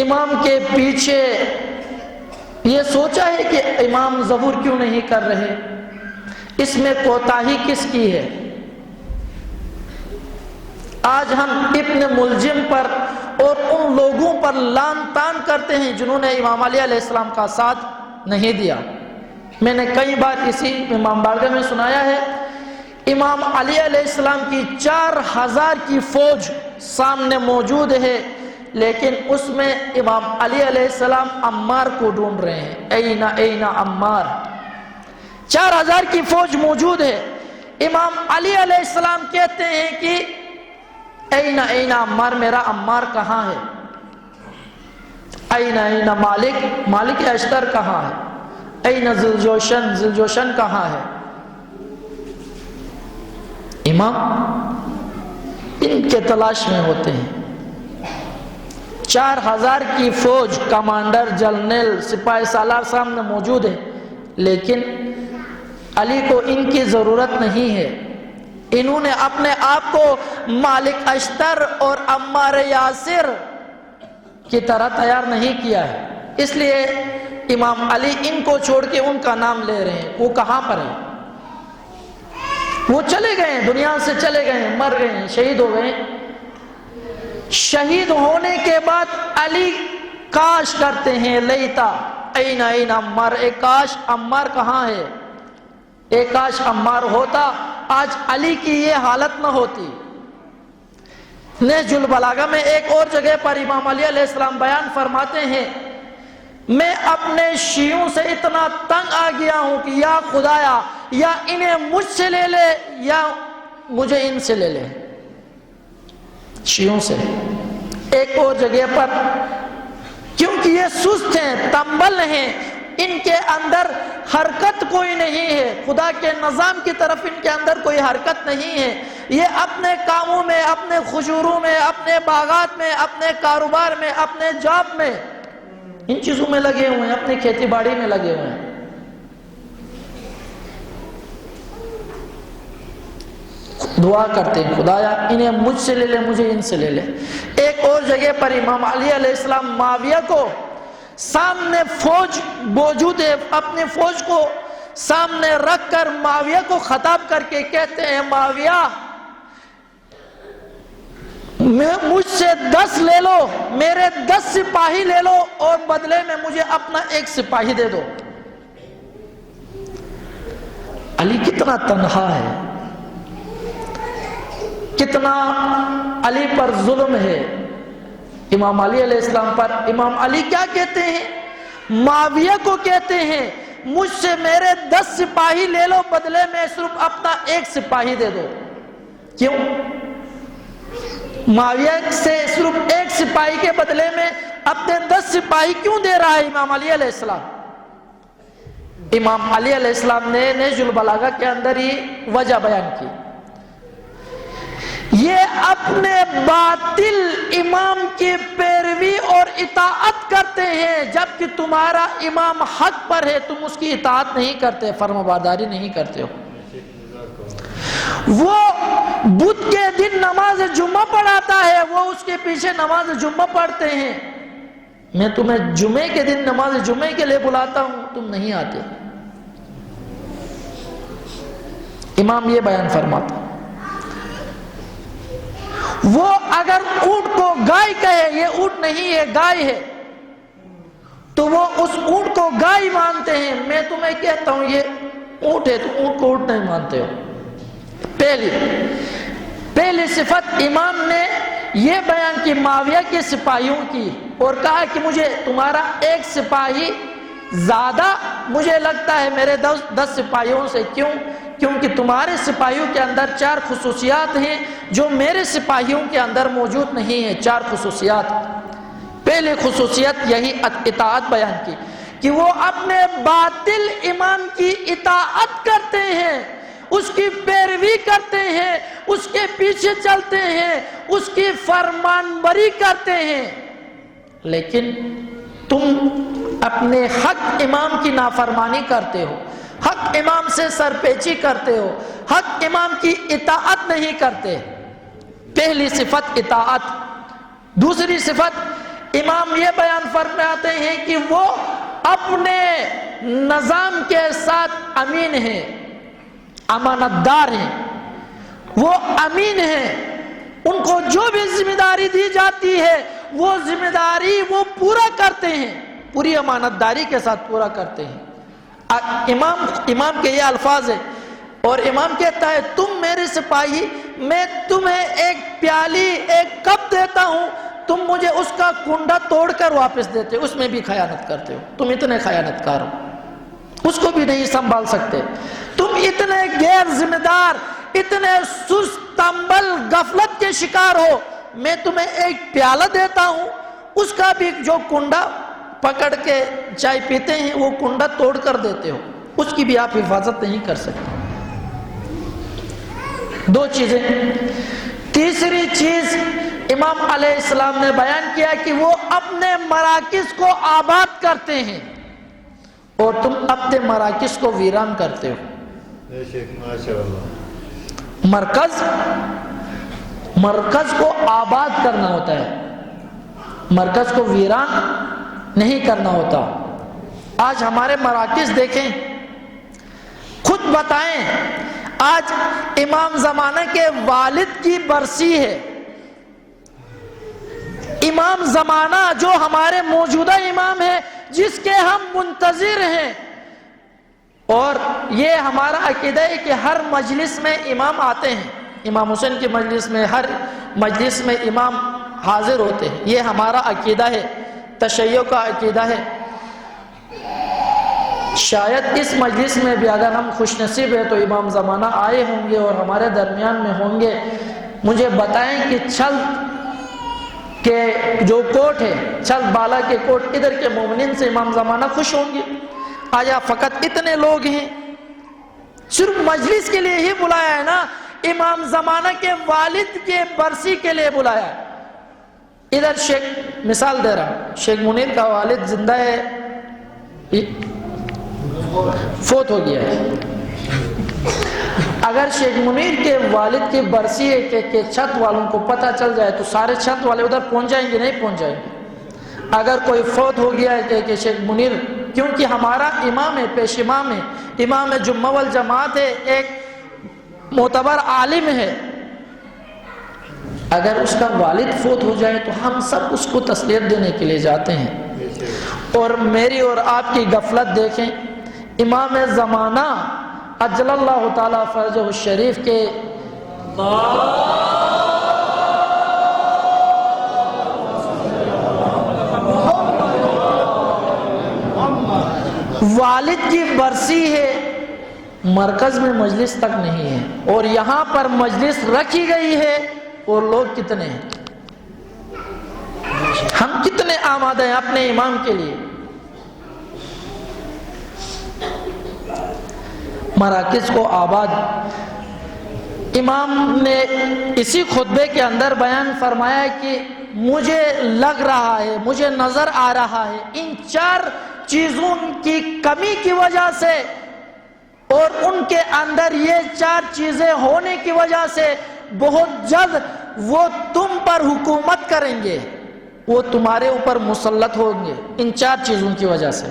امام کے پیچھے، یہ سوچا ہے کہ امام ظہور کیوں نہیں کر رہے، اس میں کوتاہی کس کی ہے؟ آج ہم ابن ملجم پر اور ان لوگوں پر لعن طعن کرتے ہیں جنہوں نے امام علی علیہ السلام کا ساتھ نہیں دیا۔ میں نے کئی بار اسی امام بارگاہ میں سنایا ہے، امام علی علیہ السلام کی 4000 کی فوج سامنے موجود ہے، لیکن اس میں امام علی علیہ السلام عمار کو ڈھونڈ رہے ہیں، اینا اینا عمار۔ 4000 کی فوج موجود ہے، امام علی علیہ السلام کہتے ہیں کہ اینا اینا عمار، میرا عمار کہاں ہے؟ اینا اینا مالک، مالک اشتر کہاں ہے؟ اینا ذوالجوشن، ذوالجوشن کہاں ہے؟ امام ان کے تلاش میں ہوتے ہیں۔ 4000 کی فوج، کمانڈر، جنرل، سپاہی سالار سامنے موجود ہے، لیکن علی کو ان کی ضرورت نہیں ہے۔ انہوں نے اپنے آپ کو مالک اشتر اور عمار یاسر کی طرح تیار نہیں کیا ہے، اس لیے امام علی ان کو چھوڑ کے ان کا نام لے رہے ہیں۔ وہ کہاں پر ہیں؟ وہ چلے گئے ہیں، دنیا سے چلے گئے ہیں، مر گئے ہیں، شہید ہو گئے ہیں۔ شہید ہونے کے بعد علی کاش کرتے ہیں، لیتا اینا اینا عمار، ایک کاش عمار کہاں ہے؟ ایک کاش عمار ہوتا، آج علی کی یہ حالت نہ ہوتی۔ نہج البلاغہ میں ایک اور جگہ پر امام علی علیہ السلام بیان فرماتے ہیں، میں اپنے شیعوں سے اتنا تنگ آ گیا ہوں کہ یا خدایا، یا انہیں مجھ سے لے لے یا مجھے ان سے لے لے، شیعوں سے۔ ایک اور جگہ پر کیونکہ یہ سست ہیں، تنبل ہیں، ان کے اندر حرکت کوئی نہیں ہے، خدا کے نظام کی طرف ان کے اندر کوئی حرکت نہیں ہے، یہ اپنے کاموں میں، اپنے خجوروں میں، اپنے باغات میں، اپنے کاروبار میں، اپنے جاب میں، ان چیزوں میں لگے ہوئے ہیں، اپنی کھیتی باڑی میں لگے ہوئے ہیں۔ دعا کرتے ہیں، خدایا انہیں مجھ سے لے لے، مجھے ان سے لے لے۔ ایک اور جگہ پر امام علی علیہ السلام معاویہ کو سامنے فوج موجود ہے، اپنی فوج کو سامنے رکھ کر معاویہ کو خطاب کر کے کہتے ہیں، معاویہ مجھ سے 10 لے لو، میرے 10 سپاہی لے لو اور بدلے میں مجھے اپنا 1 سپاہی دے دو۔ علی کتنا تنہا ہے، کتنا علی پر ظلم ہے، امام علی علیہ السلام پر۔ امام علی کیا کہتے ہیں؟ معاویہ کو کہتے ہیں، مجھ سے میرے 10 سپاہی لے لو، بدلے میں صرف اپنا 1 سپاہی دے دو۔ کیوں؟ معاویہ سے صرف 1 سپاہی کے بدلے میں اپنے 10 سپاہی کیوں دے رہا ہے امام علی علیہ السلام؟ امام علی علیہ السلام نے نہج البلاغہ کے اندر ہی وجہ بیان کی، یہ اپنے باطل امام کی پیروی اور اطاعت کرتے ہیں، جبکہ تمہارا امام حق پر ہے، تم اس کی اطاعت نہیں کرتے، فرمانبرداری نہیں کرتے ہو۔ وہ بدھ کے دن نماز جمعہ پڑھاتا ہے، وہ اس کے پیچھے نماز جمعہ پڑھتے ہیں۔ میں تمہیں جمعے کے دن نماز جمعے کے لیے بلاتا ہوں، تم نہیں آتے۔ امام یہ بیان فرماتا، وہ اگر اونٹ کو گائے کہے، یہ اونٹ نہیں ہے، گائے ہے، تو وہ اس اونٹ کو گائے مانتے ہیں۔ میں تمہیں کہتا ہوں یہ اونٹ ہے، تو اونٹ کو اونٹ نہیں مانتے ہو۔ پہلی صفت امام نے یہ بیان کی معاویہ کے سپاہیوں کی، اور کہا کہ مجھے تمہارا 1 سپاہی زیادہ مجھے لگتا ہے میرے 10 سپاہیوں سے۔ کیوں؟ کیونکہ تمہارے سپاہیوں کے اندر 4 خصوصیات ہیں جو میرے سپاہیوں کے اندر موجود نہیں ہیں۔ 4 خصوصیات۔ پہلی خصوصیت یہی اطاعت بیان کی کہ وہ اپنے باطل امام کی اطاعت کرتے ہیں، اس کی پیروی کرتے ہیں، اس کے پیچھے چلتے ہیں، اس کی فرمانبری کرتے ہیں۔ لیکن تم اپنے حق امام کی نافرمانی کرتے ہو، حق امام سے سرپیچی کرتے ہو، حق امام کی اطاعت نہیں کرتے۔ پہلی صفت اطاعت۔ دوسری صفت امام یہ بیان فرماتے ہیں کہ وہ اپنے نظام کے ساتھ امین ہیں، امانت دار ہیں، وہ امین ہیں، ان کو جو بھی ذمہ داری دی جاتی ہے وہ ذمہ داری وہ پورا کرتے ہیں، پوری امانتداری کے ساتھ پورا کرتے ہیں۔ امام کے یہ الفاظ ہے، اور امام کہتا ہے تم میرے سپاہی، میں تمہیں ایک پیالی ایک کپ دیتا ہوں، تم مجھے اس کا کنڈا توڑ کر واپس دیتے ہو، اس میں بھی خیانت کرتے ہو، تم اتنے خیانت کار ہو، اس کو بھی نہیں سنبھال سکتے، تم اتنے غیر ذمہ دار، اتنے سست تنبل غفلت کے شکار ہو، میں تمہیں ایک پیالہ دیتا ہوں، اس کا بھی جو کنڈا پکڑ کے چائے پیتے ہیں وہ کنڈا توڑ کر دیتے ہو، اس کی بھی آپ حفاظت نہیں کر سکتے۔ دو چیزیں۔ تیسری چیز امام علیہ السلام نے بیان کیا کہ وہ اپنے مراکز کو آباد کرتے ہیں اور تم اپنے مراکز کو ویران کرتے ہو۔ مرکز کو آباد کرنا ہوتا ہے، مرکز کو ویران نہیں کرنا ہوتا۔ آج ہمارے مراکز دیکھیں، خود بتائیں، آج امام زمانہ کے والد کی برسی ہے، امام زمانہ جو ہمارے موجودہ امام ہے جس کے ہم منتظر ہیں، اور یہ ہمارا عقیدہ ہے کہ ہر مجلس میں امام آتے ہیں، امام حسین کی مجلس میں، ہر مجلس میں امام حاضر ہوتے ہیں، یہ ہمارا عقیدہ ہے، تشیع کا عقیدہ ہے۔ شاید اس مجلس میں بھی اگر ہم خوش نصیب ہیں تو امام زمانہ آئے ہوں گے اور ہمارے درمیان میں ہوں گے، مجھے بتائیں کہ چھل کے جو کوٹ ہے، چھل بالا کے کوٹ ادھر کے مومنین سے امام زمانہ خوش ہوں گے؟ آیا فقط اتنے لوگ ہیں؟ صرف مجلس کے لیے ہی بلایا ہے نا، امام زمانہ کے والد کے برسی کے لیے بلایا ہے۔ ادھر شیخ، مثال دے رہا ہوں، شیخ منیر کا والد زندہ ہے، فوت ہو گیا ہے، اگر شیخ منیر کے والد کی برسی ہے کہ چھت والوں کو پتہ چل جائے تو سارے چھت والے ادھر پہنچ جائیں گے؟ نہیں پہنچ جائیں گے۔ اگر کوئی فوت ہو گیا ہے کہ شیخ منیر، کیونکہ ہمارا امام ہے، پیش امام ہے، امام جمعہ والجماعت ہے، ایک معتبر عالم ہے، اگر اس کا والد فوت ہو جائے تو ہم سب اس کو تسلیت دینے کے لیے جاتے ہیں۔ اور میری اور آپ کی غفلت دیکھیں، امام زمانہ اجل اللہ تعالی فرجہ الشریف کے والد کی برسی ہے، مرکز میں مجلس تک نہیں ہے، اور یہاں پر مجلس رکھی گئی ہے، اور لوگ کتنے ہیں؟ ہم کتنے آمادہ ہیں اپنے امام کے لیے؟ مراکز کو آباد۔ امام نے اسی خطبے کے اندر بیان فرمایا کہ مجھے لگ رہا ہے، مجھے نظر آ رہا ہے، ان چار چیزوں کی کمی کی وجہ سے اور ان کے اندر یہ چار چیزیں ہونے کی وجہ سے بہت جلد وہ تم پر حکومت کریں گے، وہ تمہارے اوپر مسلط ہوں گے، ان چار چیزوں کی وجہ سے۔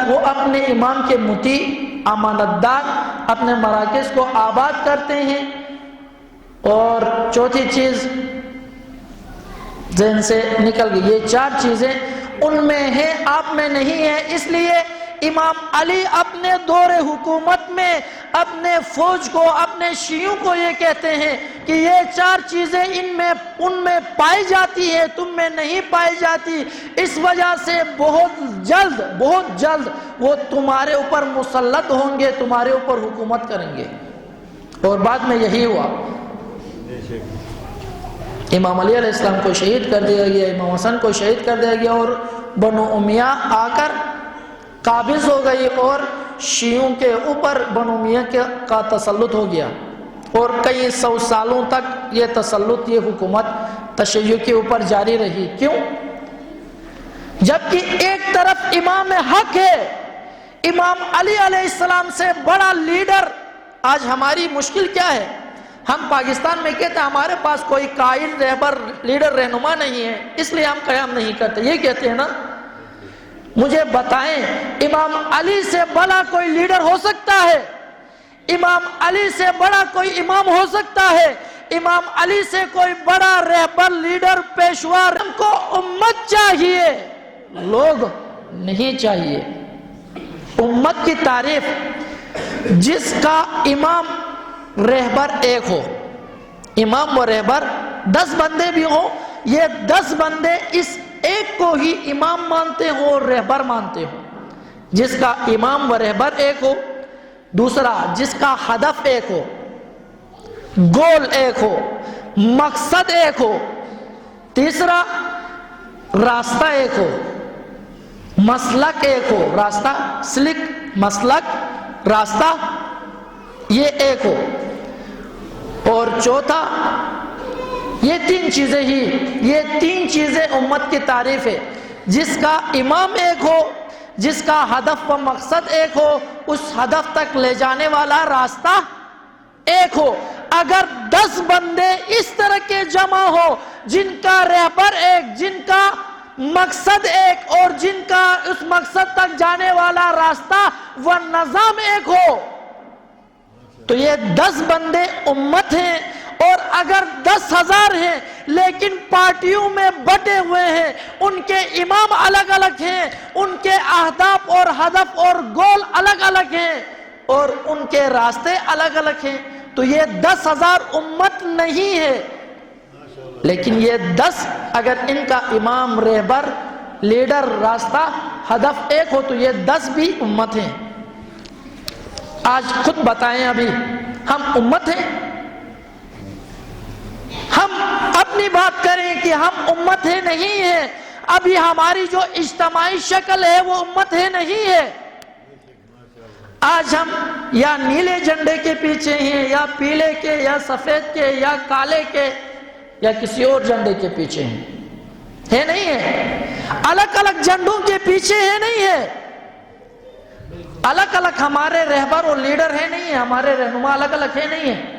وہ اپنے امام کے مطیع، امانتدار، اپنے مراکز کو آباد کرتے ہیں، اور چوتھی چیز ذہن سے نکل گئی، یہ چار چیزیں ان میں ہیں، آپ میں نہیں ہے، اس لیے امام علی اپنے دور حکومت میں اپنے فوج کو، اپنے شیعوں کو یہ کہتے ہیں کہ یہ چار چیزیں ان میں پائی جاتی ہے، تم میں نہیں پائی جاتی، اس وجہ سے بہت جلد وہ تمہارے اوپر مسلط ہوں گے، تمہارے اوپر حکومت کریں گے۔ اور بعد میں یہی ہوا، امام علی علیہ السلام کو شہید کر دیا گیا، امام حسن کو شہید کر دیا گیا، اور بنو امیہ آ کر قابض ہو گئی، اور شیعوں کے اوپر بنو امیہ کا تسلط ہو گیا، اور کئی سو سالوں تک یہ تسلط، یہ حکومت تشیع کے اوپر جاری رہی۔ کیوں؟ جبکہ ایک طرف امام حق ہے، امام علی علیہ السلام سے بڑا لیڈر۔ آج ہماری مشکل کیا ہے؟ ہم پاکستان میں کہتے ہیں ہمارے پاس کوئی قائد، رہبر، لیڈر، رہنما نہیں ہے، اس لیے ہم قیام نہیں کرتے، یہ کہتے ہیں نا۔ مجھے بتائیں، امام علی سے بڑا کوئی لیڈر ہو سکتا ہے؟ امام علی سے بڑا کوئی امام ہو سکتا ہے؟ امام علی سے کوئی بڑا رہبر لیڈر پیشوا ہم کو امت چاہیے، لوگ نہیں چاہیے۔ امت کی تعریف جس کا امام رہبر ایک ہو، امام و رہبر 10 بندے بھی ہوں، یہ 10 بندے اس ایک کو ہی امام مانتے ہوں اور رہبر مانتے ہوں۔ جس کا امام و رہبر ایک ہو، دوسرا جس کا ہدف ایک ہو، گول ایک ہو، مقصد ایک ہو، تیسرا راستہ ایک ہو، مسلک ایک ہو، راستہ سلک، مسلک، راستہ یہ ایک ہو، اور چوتھا یہ 3 چیزیں ہی، یہ 3 چیزیں امت کی تعریف ہے۔ جس کا امام ایک ہو، جس کا ہدف و مقصد ایک ہو، اس ہدف تک لے جانے والا راستہ ایک ہو۔ اگر 10 بندے اس طرح کے جمع ہو، جن کا رہبر ایک، جن کا مقصد ایک، اور جن کا اس مقصد تک جانے والا راستہ و نظام ایک ہو، تو یہ 10 بندے امت ہیں۔ اور اگر 10,000 ہیں لیکن پارٹیوں میں بٹے ہوئے ہیں، ان کے امام الگ الگ ہیں، ان کے اہداف اور ہدف اور گول الگ الگ ہیں، اور ان کے راستے الگ الگ ہیں، تو یہ 10,000 امت نہیں ہے۔ لیکن یہ 10 اگر ان کا امام، رہبر، لیڈر، راستہ، ہدف ایک ہو تو یہ 10 بھی امت ہیں۔ آج خود بتائیں، ابھی ہم امت ہیں؟ ہم اپنی بات کریں کہ ہم امت ہیں، نہیں ہیں؟ ابھی ہماری جو اجتماعی شکل ہے وہ امت ہے، نہیں ہے؟ آج ہم یا نیلے جھنڈے کے پیچھے ہیں، یا پیلے کے، یا سفید کے، یا کالے کے، یا کسی اور جھنڈے کے پیچھے ہیں، ہے نہیں ہے؟ الگ الگ جھنڈوں کے پیچھے ہے، نہیں ہے؟ الگ الگ ہمارے رہبر اور لیڈر ہے، نہیں ہے؟ ہمارے رہنما الگ الگ ہے، نہیں ہے؟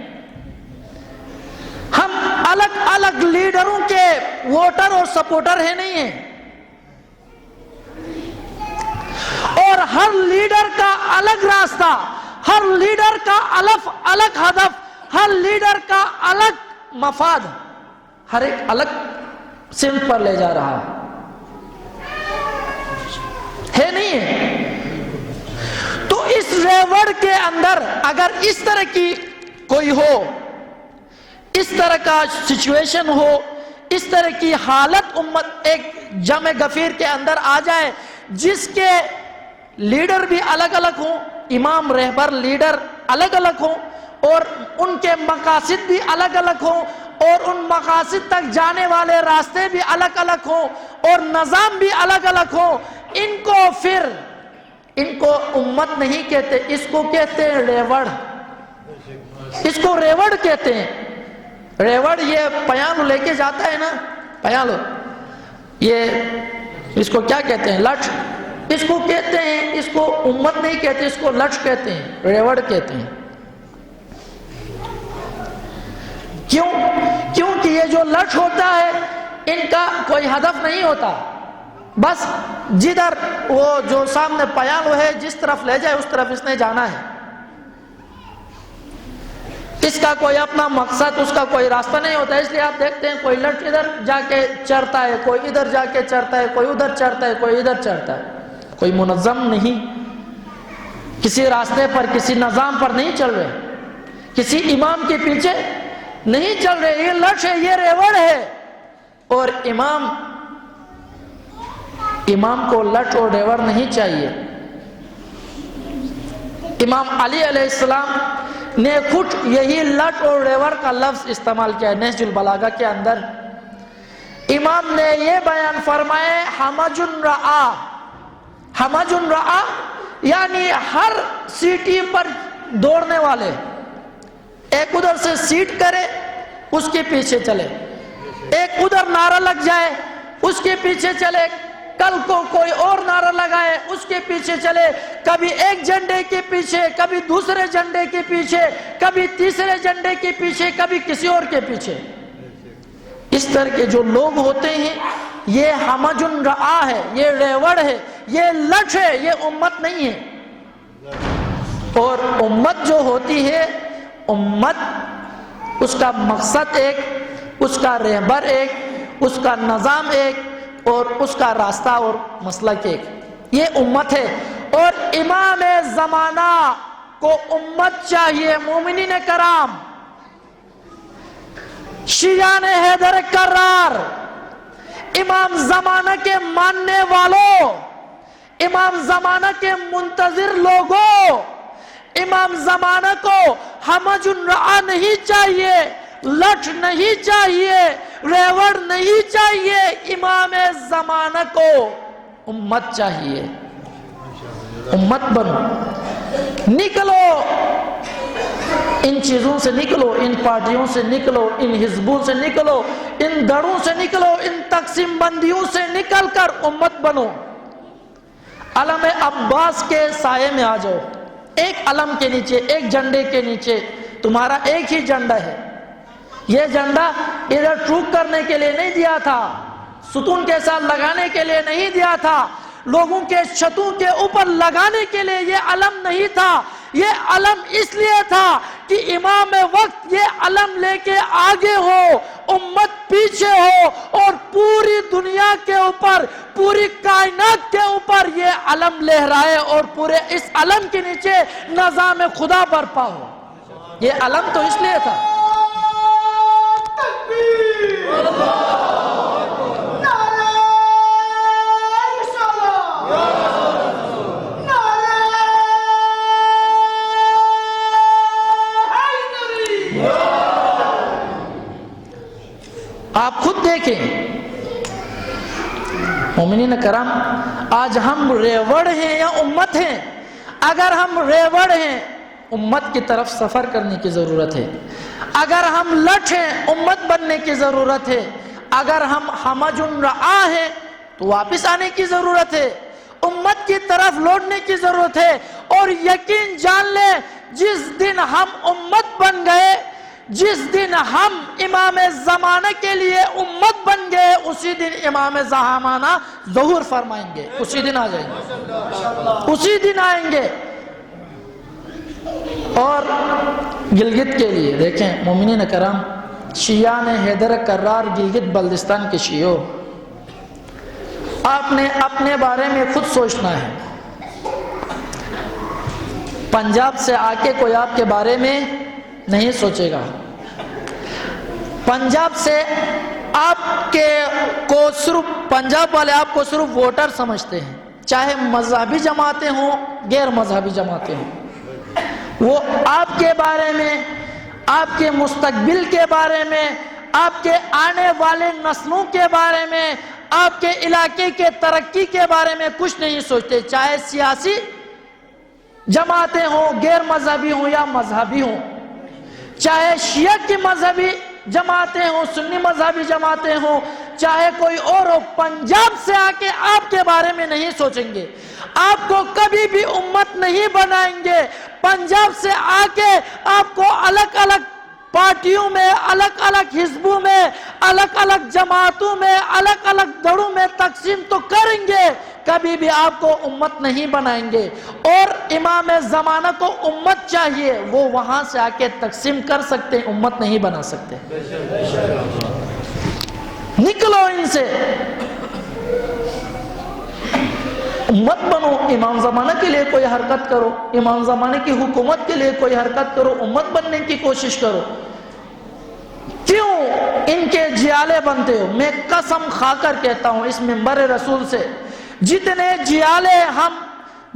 ہم الگ الگ لیڈروں کے ووٹر اور سپورٹر ہیں، نہیں ہیں؟ اور ہر لیڈر کا الگ راستہ، ہر لیڈر کا الگ ہدف، ہر لیڈر کا الگ مفاد، ہر ایک الگ سمت پر لے جا رہا ہے، نہیں ہے؟ تو اس ریوڑ کے اندر اگر اس طرح کی کوئی ہو، اس طرح کا سچویشن ہو، اس طرح کی حالت امت ایک جمع غفیر کے اندر آ جائے، جس کے لیڈر بھی الگ الگ ہوں، امام، رہبر، لیڈر الگ الگ ہوں، اور ان کے مقاصد بھی الگ الگ ہوں، اور ان مقاصد تک جانے والے راستے بھی الگ الگ ہوں، اور نظام بھی الگ الگ ہوں، ان کو امت نہیں کہتے، اس کو کہتے ہیں ریوڑ، اس کو ریوڑ کہتے ہیں۔ ریوڑ یہ پیانو لے کے جاتا ہے نا، پیانو، یہ اس کو کیا کہتے ہیں؟ لٹھ، اس کو کہتے ہیں، اس کو امت نہیں کہتے، اس کو لٹھ کہتے ہیں، ریوڑ کہتے ہیں۔ کیونکہ یہ جو لٹھ ہوتا ہے ان کا کوئی ہدف نہیں ہوتا، بس جدھر وہ جو سامنے پیانو ہے جس طرف لے جائے اس طرف اس نے جانا ہے، اس کا کوئی اپنا مقصد، اس کا کوئی راستہ نہیں ہوتا۔ اس لیے آپ دیکھتے ہیں کوئی لٹھ ادھر جا کے چڑھتا ہے، کوئی ادھر جا کے چڑھتا ہے، کوئی ادھر چڑھتا ہے، کوئی ادھر چڑھتا ہے، کوئی منظم نہیں، کسی راستے پر، کسی نظام پر نہیں چل رہے، کسی امام کے پیچھے نہیں چل رہے۔ یہ لٹھ ہے، یہ ریوڑ ہے، اور امام کو لٹھ اور ریوڑ نہیں چاہیے۔ امام علی علیہ السلام نے خود یہی لٹ اور ریوڑ کا لفظ استعمال کیا ہے نہج البلاغہ کے اندر۔ امام نے یہ بیان فرمائے، حمج رعا، حمج رعا یعنی ہر سیٹی پر دوڑنے والے، ایک ادھر سے سیٹ کرے اس کے پیچھے چلے، ایک ادھر نعرہ لگ جائے اس کے پیچھے چلے، کل کو کوئی اور نعرہ لگائے اس کے پیچھے چلے، کبھی ایک جھنڈے کے پیچھے، کبھی دوسرے جھنڈے کے پیچھے، کبھی تیسرے جھنڈے کے پیچھے، کبھی کسی اور کے پیچھے۔ اس طرح کے جو لوگ ہوتے ہیں یہ حمج رعا ہے، یہ ریوڑ ہے، یہ لٹھ ہے، یہ امت نہیں ہے۔ اور امت جو ہوتی ہے، امت اس کا مقصد ایک، اس کا رہبر ایک، اس کا نظام ایک، اور اس کا راستہ اور مسلک ایک، یہ امت ہے۔ اور امام زمانہ کو امت چاہیے۔ مومنین کرام، شیعان حیدر کرار، امام زمانہ کے ماننے والوں، امام زمانہ کے منتظر لوگوں، امام زمانہ کو ہمج الرعا نہیں چاہیے، لٹ نہیں چاہیے، ریوڑ نہیں چاہیے، امام زمانہ کو امت چاہیے۔ امت بنو، نکلو ان چیزوں سے، نکلو ان پارٹیوں سے، نکلو ان حزبوں سے، نکلو ان دڑوں سے، نکلو ان تقسیم بندیوں سے، نکل کر امت بنو۔ علم عباس کے سائے میں آ جاؤ، ایک علم کے نیچے، ایک جھنڈے کے نیچے، تمہارا ایک ہی جھنڈا ہے۔ یہ جھنڈا ادھر ٹروک کرنے کے لیے نہیں دیا تھا، ستون کے ساتھ لگانے کے لیے نہیں دیا تھا، لوگوں کے چھتوں کے اوپر لگانے کے لیے یہ علم نہیں تھا۔ یہ علم اس لیے تھا کہ امام وقت یہ علم لے کے آگے ہو، امت پیچھے ہو، اور پوری دنیا کے اوپر، پوری کائنات کے اوپر یہ علم لہرائے، اور پورے اس علم کے نیچے نظام خدا برپا ہو۔ یہ علم تو اس لیے تھا۔ آپ خود دیکھیں مومنین کرام، آج ہم ریوڑ ہیں یا امت ہیں؟ اگر ہم ریوڑ ہیں، امت کی طرف سفر کرنے کی ضرورت ہے۔ اگر ہم لٹ ہیں، امت بننے کی ضرورت ہے۔ اگر ہم ہمج الرعا ہیں تو واپس آنے کی ضرورت ہے، امت کی طرف لوٹنے کی ضرورت ہے۔ اور یقین جان لیں، جس دن ہم امت بن گئے، جس دن ہم امام زمانہ کے لیے امت بن گئے، اسی دن امام زمانہ ظہور فرمائیں گے، اسی دن آ جائیں گے، اسی دن آئیں گے۔ اور گلگت کے لیے دیکھیں مومنین کرام، شیعان حیدر کرار گلگت بلتستان کے شیعوں، آپ نے اپنے بارے میں خود سوچنا ہے۔ پنجاب سے آ کے کوئی آپ کے بارے میں نہیں سوچے گا۔ پنجاب سے آپ کے کو صرف، پنجاب والے آپ کو صرف ووٹر سمجھتے ہیں، چاہے مذہبی جماعتیں ہوں، غیر مذہبی جماعتیں ہوں۔ وہ آپ کے بارے میں، آپ کے مستقبل کے بارے میں، آپ کے آنے والے نسلوں کے بارے میں، آپ کے علاقے کے ترقی کے بارے میں کچھ نہیں سوچتے، چاہے سیاسی جماعتیں ہوں، غیر مذہبی ہوں یا مذہبی ہوں، چاہے شیعہ کی مذہبی جماعتیں ہوں، سنی مذہبی جماعتیں ہوں، چاہے کوئی اور ہو، پنجاب سے آ کے آپ کے بارے میں نہیں سوچیں گے، آپ کو کبھی بھی امت نہیں بنائیں گے۔ پنجاب سے آ کے آپ کو الگ الگ پارٹیوں میں، الگ الگ حزبوں میں، الگ الگ جماعتوں میں، الگ الگ دڑوں میں تقسیم تو کریں گے، کبھی بھی آپ کو امت نہیں بنائیں گے۔ اور امام زمانہ کو امت چاہیے، وہ وہاں سے آ کے تقسیم کر سکتے، امت نہیں بنا سکتے۔ نکلو ان سے، امت بنو، امام زمانہ کے لیے کوئی حرکت کرو، امام زمانہ کی حکومت کے لیے کوئی حرکت کرو، امت بننے کی کوشش کرو۔ کیوں ان کے جیالے بنتے ہو؟ میں قسم کھا کر کہتا ہوں اس منبر رسول سے، جتنے جیالے ہم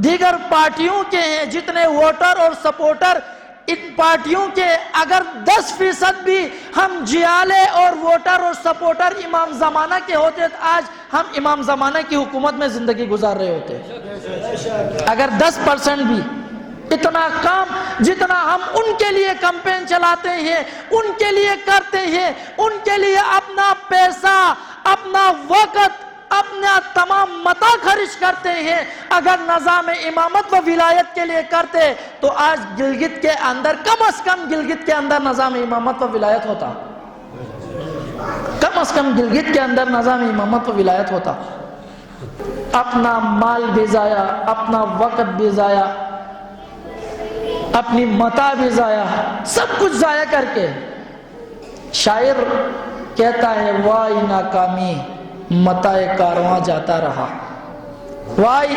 دیگر پارٹیوں کے ہیں، جتنے ووٹر اور سپورٹر ان پارٹیوں کے، اگر 10% بھی ہم جیالے اور ووٹر اور سپورٹر امام زمانہ کے ہوتے تو آج ہم امام زمانہ کی حکومت میں زندگی گزار رہے ہوتے۔ اگر 10% بھی، اتنا کام جتنا ہم ان کے لیے کمپین چلاتے ہیں، ان کے لیے کرتے ہیں، ان کے لیے اپنا پیسہ، اپنا وقت، اپنا تمام متاع خرچ کرتے ہیں، اگر نظام امامت و ولایت کے لیے کرتے تو آج گلگت کے اندر، کم از کم گلگت کے اندر نظام امامت و ولایت ہوتا، کم از کم گلگت کے اندر نظام امامت و ولایت ہوتا۔ اپنا مال بھی ضائع، اپنا وقت بھی ضائع، اپنی متاع بھی ضائع، سب کچھ ضائع کر کے شاعر کہتا ہے وائی ناکامی متاع کارواں جاتا رہا، وائی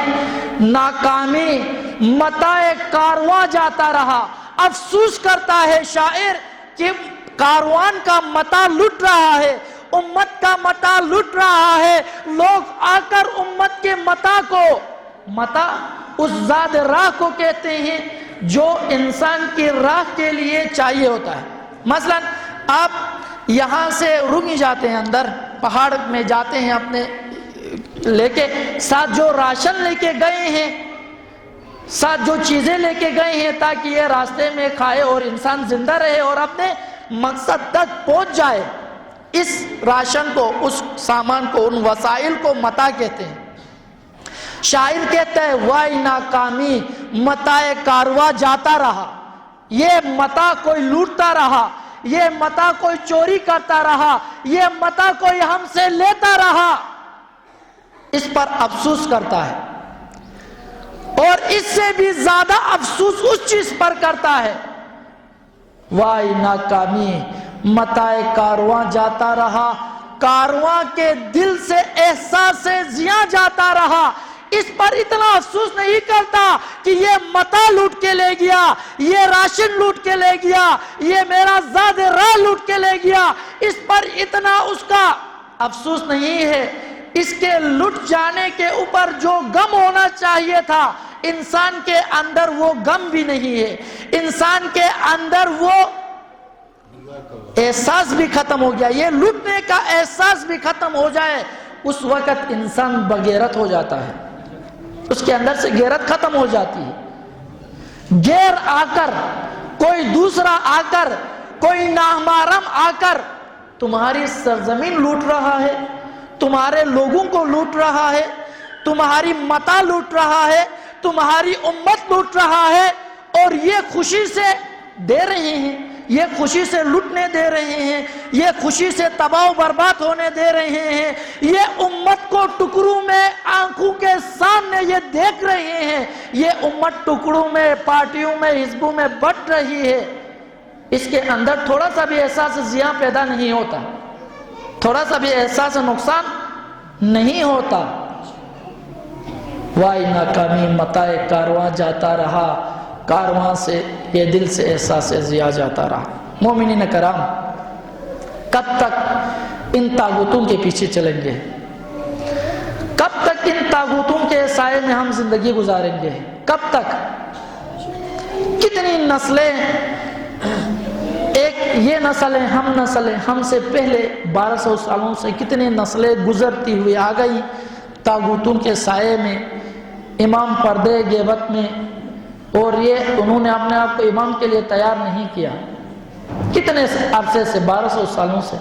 ناکامی متاع کارواں جاتا رہا۔ افسوس کرتا ہے شاعر کہ کاروان کا متاع لٹ رہا ہے، امت کا متاع لٹ رہا ہے۔ لوگ آ کر امت کے متاع کو، متاع اس زاد راہ کو کہتے ہیں جو انسان کی راہ کے لیے چاہیے ہوتا ہے۔ مثلا آپ یہاں سے رک جاتے ہیں، اندر پہاڑ میں جاتے ہیں، اپنے لے کے ساتھ جو راشن لے کے گئے ہیں، ساتھ جو چیزیں لے کے گئے ہیں تاکہ یہ راستے میں کھائے اور انسان زندہ رہے اور اپنے مقصد تک پہنچ جائے، اس راشن کو، اس سامان کو، ان وسائل کو متاع کہتے ہیں۔ شاعر کہتا ہے وائی ناکامی متاع کارواں جاتا رہا، یہ متاع کوئی لوٹتا رہا، یہ متاع کوئی چوری کرتا رہا، یہ متاع کوئی ہم سے لیتا رہا، اس پر افسوس کرتا ہے۔ اور اس سے بھی زیادہ افسوس اس چیز پر کرتا ہے، وائی ناکامی متاع کارواں جاتا رہا، کارواں کے دل سے احساس ضیاء جاتا رہا۔ اس پر اتنا افسوس نہیں کرتا کہ یہ متاع لوٹ کے لے گیا، یہ راشن لوٹ کے لے گیا، یہ میرا زاد راہ لوٹ کے لے گیا، اس پر اتنا اس کا افسوس نہیں ہے۔ اس کے لٹ جانے کے اوپر جو غم ہونا چاہیے تھا، انسان کے اندر وہ غم بھی نہیں ہے، انسان کے اندر وہ احساس بھی ختم ہو گیا۔ یہ لٹنے کا احساس بھی ختم ہو جائے، اس وقت انسان بغیرت ہو جاتا ہے، اس کے اندر سے غیرت ختم ہو جاتی ہے۔ غیر آ کر، کوئی دوسرا آ کر، کوئی نامحرم آ کر تمہاری سرزمین لوٹ رہا ہے، تمہارے لوگوں کو لوٹ رہا ہے، تمہاری متاع لوٹ رہا ہے، تمہاری امت لوٹ رہا ہے، اور یہ خوشی سے دے رہے ہیں، یہ خوشی سے لٹنے دے رہے ہیں، یہ خوشی سے تباہ و برباد ہونے دے رہے ہیں، یہ امت کو ٹکڑوں میں آنکھوں کے سامنے یہ دیکھ رہے ہیں، یہ امت ٹکڑوں میں، پارٹیوں میں، حزبوں میں بٹ رہی ہے۔ اس کے اندر تھوڑا سا بھی احساس ضیاء پیدا نہیں ہوتا، تھوڑا سا بھی احساس نقصان نہیں ہوتا۔ وائی ناکامی متاع کارواں جاتا رہا، کارواں سے یہ دل سے احساس ضیاء جاتا رہا۔ مومنین کرام، کب تک ان طاغوتوں کے پیچھے چلیں گے؟ کب تک ان طاغوتوں کے سائے میں ہم زندگی گزاریں گے؟ کب تک؟ کتنی نسلیں، ایک یہ نسل ہے، ہم نسل ہے، ہم سے پہلے 1200 سالوں سے کتنی نسلیں گزرتی ہوئی آ گئی طاغوتوں کے سائے میں، امام پردے غیبت میں، اور یہ انہوں نے اپنے آپ کو امام کے لیے تیار نہیں کیا۔ کتنے عرصے سے؟ 1200 سالوں سے۔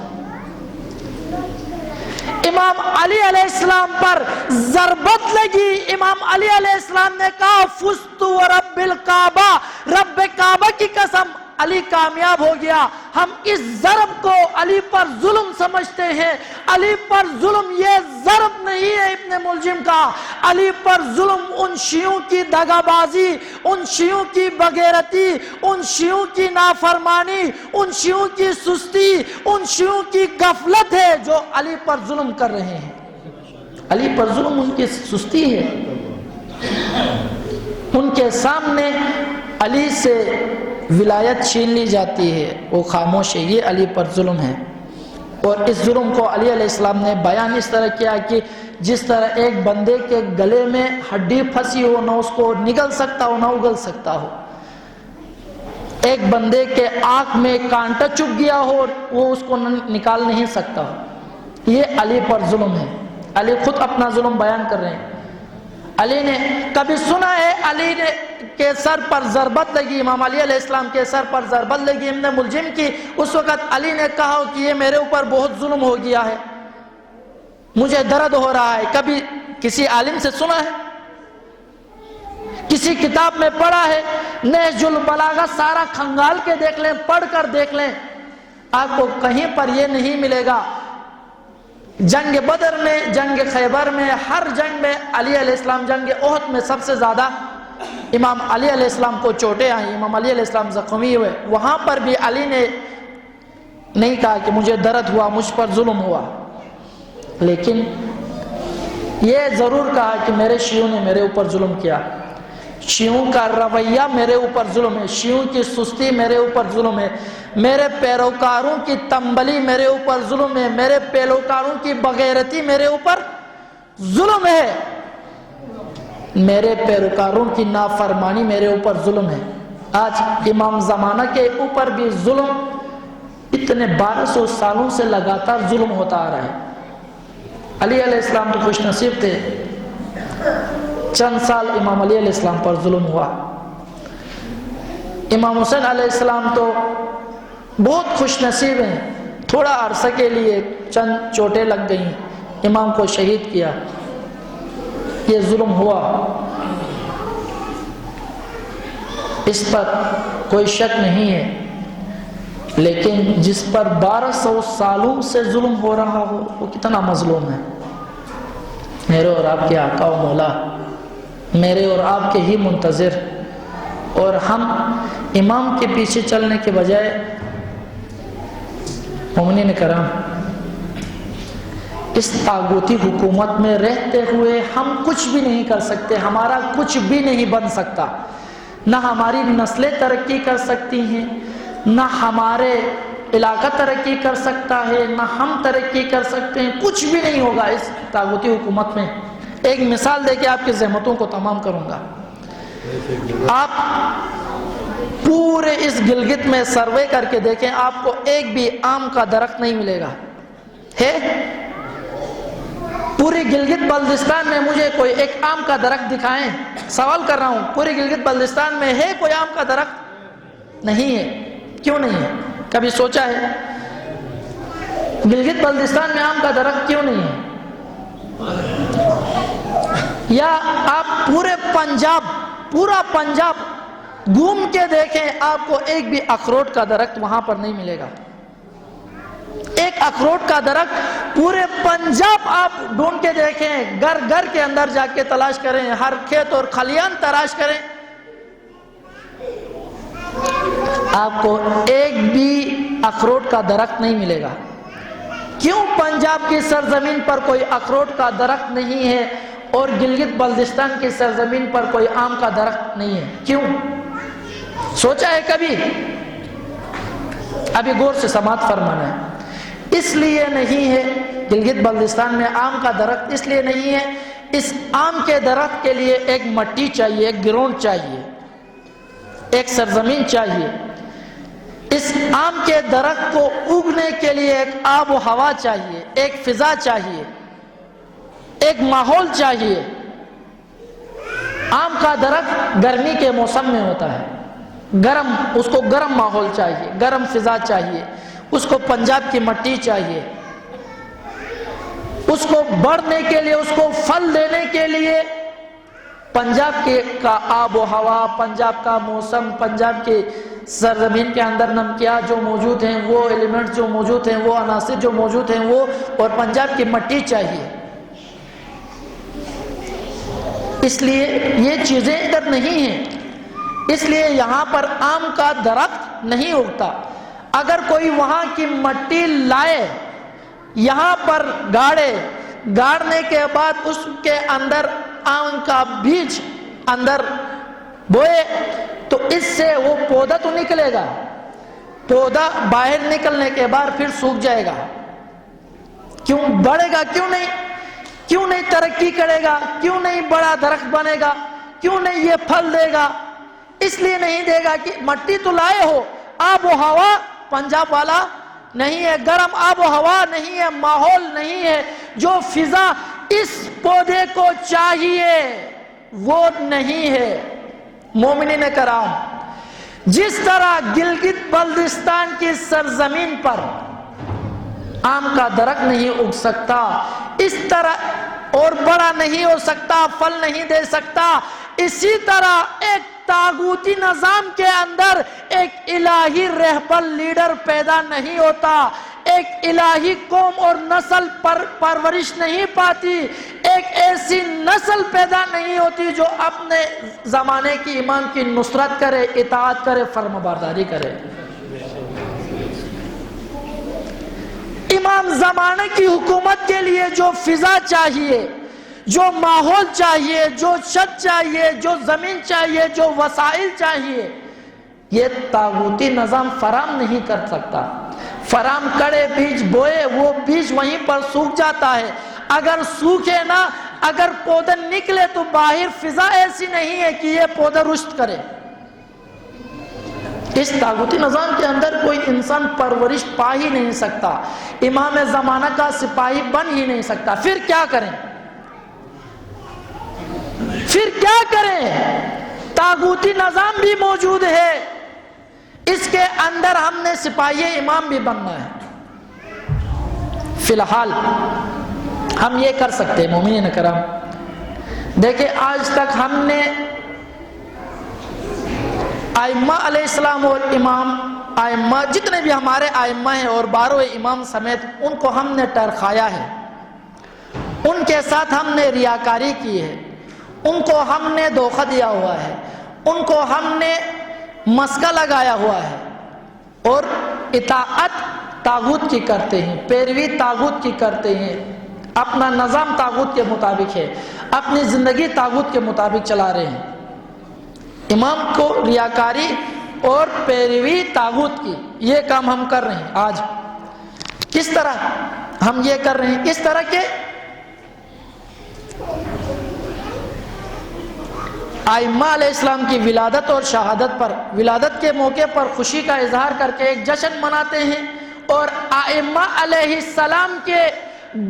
امام علی علیہ السلام پر ضربت لگی، امام علی علیہ السلام نے کہا فزت ورب الکعبہ، رب کعبہ کی قسم علی کامیاب ہو گیا۔ ہم اس ضرب کو علی پر ظلم سمجھتے ہیں، علی پر ظلم یہ ضرب نہیں ہے ابن ملجم کا، علی پر ظلم ان شیعوں کی دغا بازی، ان شیعوں کی بغیرتی، ان شیعوں کی نافرمانی، ان شیعوں کی سستی، ان شیعوں کی غفلت ہے جو علی پر ظلم کر رہے ہیں۔ علی پر ظلم ان کی سستی ہے، ان کے سامنے علی سے ولایت چھین لی جاتی ہے، وہ خاموش ہے، یہ علی پر ظلم ہے۔ اور اس ظلم کو علی علیہ السلام نے بیان اس طرح کیا کہ جس طرح ایک بندے کے گلے میں ہڈی پھنسی ہو، نہ اس کو نگل سکتا ہو نہ اگل سکتا ہو، ایک بندے کے آنکھ میں کانٹا چبھ گیا ہو، وہ اس کو نکال نہیں سکتا ہو، یہ علی پر ظلم ہے۔ علی خود اپنا ظلم بیان کر رہے ہیں۔ علی نے کبھی سنا ہے علی نے کے سر پر ضربت لگی، امام علی علیہ السلام کے سر پر ضربت لگی ابن ملجم کی، اس وقت علی نے کہا کہ یہ میرے اوپر بہت ظلم ہو گیا ہے، مجھے درد ہو رہا ہے؟ کبھی کسی عالم سے سنا ہے؟ کسی کتاب میں پڑھا ہے؟ نہج البلاغہ سارا کھنگال کے دیکھ لیں، پڑھ کر دیکھ لیں، آپ کو کہیں پر یہ نہیں ملے گا۔ جنگ بدر میں، جنگ خیبر میں، ہر جنگ میں علی علیہ السلام، جنگ احد میں سب سے زیادہ امام علی علیہ السلام کو چوٹیں آئیں، امام علی علیہ السلام زخمی ہوئے، وہاں پر بھی علی نے نہیں کہا کہ مجھے درد ہوا، مجھ پر ظلم ہوا، لیکن یہ ضرور کہا کہ میرے شیعوں نے میرے اوپر ظلم کیا، شیعوں کا رویہ میرے اوپر ظلم ہے، شیعوں کی سستی میرے اوپر ظلم ہے، میرے پیروکاروں کی تنبلی میرے اوپر ظلم ہے، میرے پیروکاروں کی بغیرتی میرے اوپر ظلم ہے، میرے پیروکاروں کی نافرمانی میرے اوپر ظلم ہے۔ آج امام زمانہ کے اوپر بھی ظلم اتنے 1200 سالوں سے لگاتار ظلم ہوتا آ رہا ہے۔ علی علیہ السلام تو خوش نصیب تھے، چند سال امام علی علیہ السلام پر ظلم ہوا۔ امام حسین علیہ السلام تو بہت خوش نصیب ہیں، تھوڑا عرصے کے لیے چند چوٹیں لگ گئیں، امام کو شہید کیا۔ یہ ظلم ہوا، اس پر کوئی شک نہیں ہے، لیکن جس پر 1200 سالوں سے ظلم ہو رہا ہو وہ کتنا مظلوم ہے۔ میرے اور آپ کے آقا و مولا، میرے اور آپ کے ہی منتظر، اور ہم امام کے پیچھے چلنے کے بجائے مومنین کرام اس طاغوتی حکومت میں رہتے ہوئے ہم کچھ بھی نہیں کر سکتے، ہمارا کچھ بھی نہیں بن سکتا، نہ ہماری نسلیں ترقی کر سکتی ہیں، نہ ہمارے علاقہ ترقی کر سکتا ہے، نہ ہم ترقی کر سکتے ہیں، کچھ بھی نہیں ہوگا اس طاغوتی حکومت میں۔ ایک مثال دے کے آپ کی زحمتوں کو تمام کروں گا۔ آپ پورے اس گلگت میں سروے کر کے دیکھیں، آپ کو ایک بھی آم کا درخت نہیں ملے گا، ہے؟ پوری گلگت بلتستان میں مجھے کوئی ایک آم کا درخت دکھائیں، سوال کر رہا ہوں، پوری گلگت بلتستان میں ہے کوئی آم کا درخت؟ نہیں ہے۔ کیوں نہیں ہے؟ کبھی سوچا ہے؟ گلگت بلتستان میں آم کا درخت کیوں نہیں ہے؟ یا آپ پورا پنجاب گھوم کے دیکھیں، آپ کو ایک بھی اخروٹ کا درخت وہاں پر نہیں ملے گا۔ ایک اخروٹ کا درخت پورے پنجاب آپ ڈھونڈ کے دیکھیں، گھر گھر کے اندر جا کے تلاش کریں، ہر کھیت اور کھلیان تلاش کریں، آپ کو ایک بھی اخروٹ کا درخت نہیں ملے گا۔ کیوں پنجاب کی سرزمین پر کوئی اخروٹ کا درخت نہیں ہے اور گلگت بلتستان کی سرزمین پر کوئی آم کا درخت نہیں ہے؟ کیوں؟ سوچا ہے کبھی؟ ابھی غور سے سماعت فرمانا ہے۔ اس لیے نہیں ہے گلگت بلتستان میں آم کا درخت، اس لیے نہیں ہے، اس آم کے درخت کے لیے ایک مٹی چاہیے، ایک گراؤنڈ چاہیے، ایک سرزمین چاہیے۔ اس آم کے درخت کو اگنے کے لیے ایک آب و ہوا چاہیے، ایک فضا چاہیے، ایک ماحول چاہیے۔ آم کا درخت گرمی کے موسم میں ہوتا ہے، اس کو گرم ماحول چاہیے، گرم فضا چاہیے، اس کو پنجاب کی مٹی چاہیے، اس کو بڑھنے کے لیے، اس کو پھل دینے کے لیے پنجاب کا آب و ہوا، پنجاب کا موسم، پنجاب کے سرزمین کے اندر نمکیات جو موجود ہیں، وہ ایلیمنٹس جو موجود ہیں، وہ عناصر جو موجود ہیں، وہ اور پنجاب کی مٹی چاہیے۔ اس لیے یہ چیزیں ادھر نہیں ہیں، اس لیے یہاں پر آم کا درخت نہیں اگتا۔ اگر کوئی وہاں کی مٹی لائے، یہاں پر گاڑنے کے بعد اس کے اندر آم کا بیج اندر بوئے تو اس سے وہ پودا تو نکلے گا، پودا باہر نکلنے کے بعد پھر سوکھ جائے گا، کیوں بڑھے گا؟ کیوں نہیں ترقی کرے گا؟ کیوں نہیں بڑا درخت بنے گا؟ کیوں نہیں یہ پھل دے گا؟ اس لیے نہیں دے گا کہ مٹی تو لائے ہو، آب و ہوا پنجاب والا نہیں ہے، گرم آب و ہوا نہیں ہے، ماحول نہیں ہے، جو فضا اس پودے کو چاہیے وہ نہیں ہے۔ مومنین کرام، جس طرح گلگت بلتستان کی سرزمین پر آم کا درخت نہیں اگ سکتا، اس طرح اور بڑا نہیں ہو سکتا، پھل نہیں دے سکتا، اسی طرح ایک طاغوتی نظام کے اندر ایک الہی رہبر لیڈر پیدا نہیں ہوتا، ایک الہی قوم اور نسل پرورش نہیں پاتی، ایک ایسی نسل پیدا نہیں ہوتی جو اپنے زمانے کی امام کی نصرت کرے، اطاعت کرے، فرمانبرداری کرے۔ امام زمانہ کی حکومت کے لیے جو فضا چاہیے، جو ماحول چاہیے، جو چھت چاہیے، جو زمین چاہیے، جو وسائل چاہیے، یہ طاغوتی نظام فراہم نہیں کر سکتا۔ فراہم کرے، بیج بوئے، وہ بیج وہیں پر سوکھ جاتا ہے۔ اگر سوکھے نہ، اگر پودا نکلے تو باہر فضا ایسی نہیں ہے کہ یہ پودا رشد کرے۔ اس طاغوتی نظام کے اندر کوئی انسان پرورش پا ہی نہیں سکتا، امام زمانہ کا سپاہی بن ہی نہیں سکتا۔ پھر کیا کریں؟ پھر کیا کریں؟ طاغوتی نظام بھی موجود ہے، اس کے اندر ہم نے سپاہی امام بھی بننا ہے۔ فی الحال ہم یہ کر سکتے ہیں مومنین کرام، دیکھیں آج تک ہم نے ائمہ علیہ السلام اور امام ائمہ جتنے بھی ہمارے ائمہ ہیں اور 12 امام سمیت ان کو ہم نے ٹرخایا ہے، ان کے ساتھ ہم نے ریاکاری کی ہے، ان کو ہم نے دھوکہ دیا ہوا ہے، ان کو ہم نے مسکا لگایا ہوا ہے، اور اطاعت طاغوت کی کرتے ہیں، پیروی طاغوت کی کرتے ہیں، اپنا نظام طاغوت کے مطابق ہے، اپنی زندگی طاغوت کے مطابق چلا رہے ہیں۔ امام کو ریاکاری اور پیروی طاغوت کی یہ کام ہم کر رہے ہیں۔ آج کس طرح ہم یہ کر رہے ہیں؟ اس طرح کہ ائمہ علیہ السلام کی ولادت اور شہادت پر، ولادت کے موقع پر خوشی کا اظہار کر کے ایک جشن مناتے ہیں، اور ائمہ علیہ السلام کے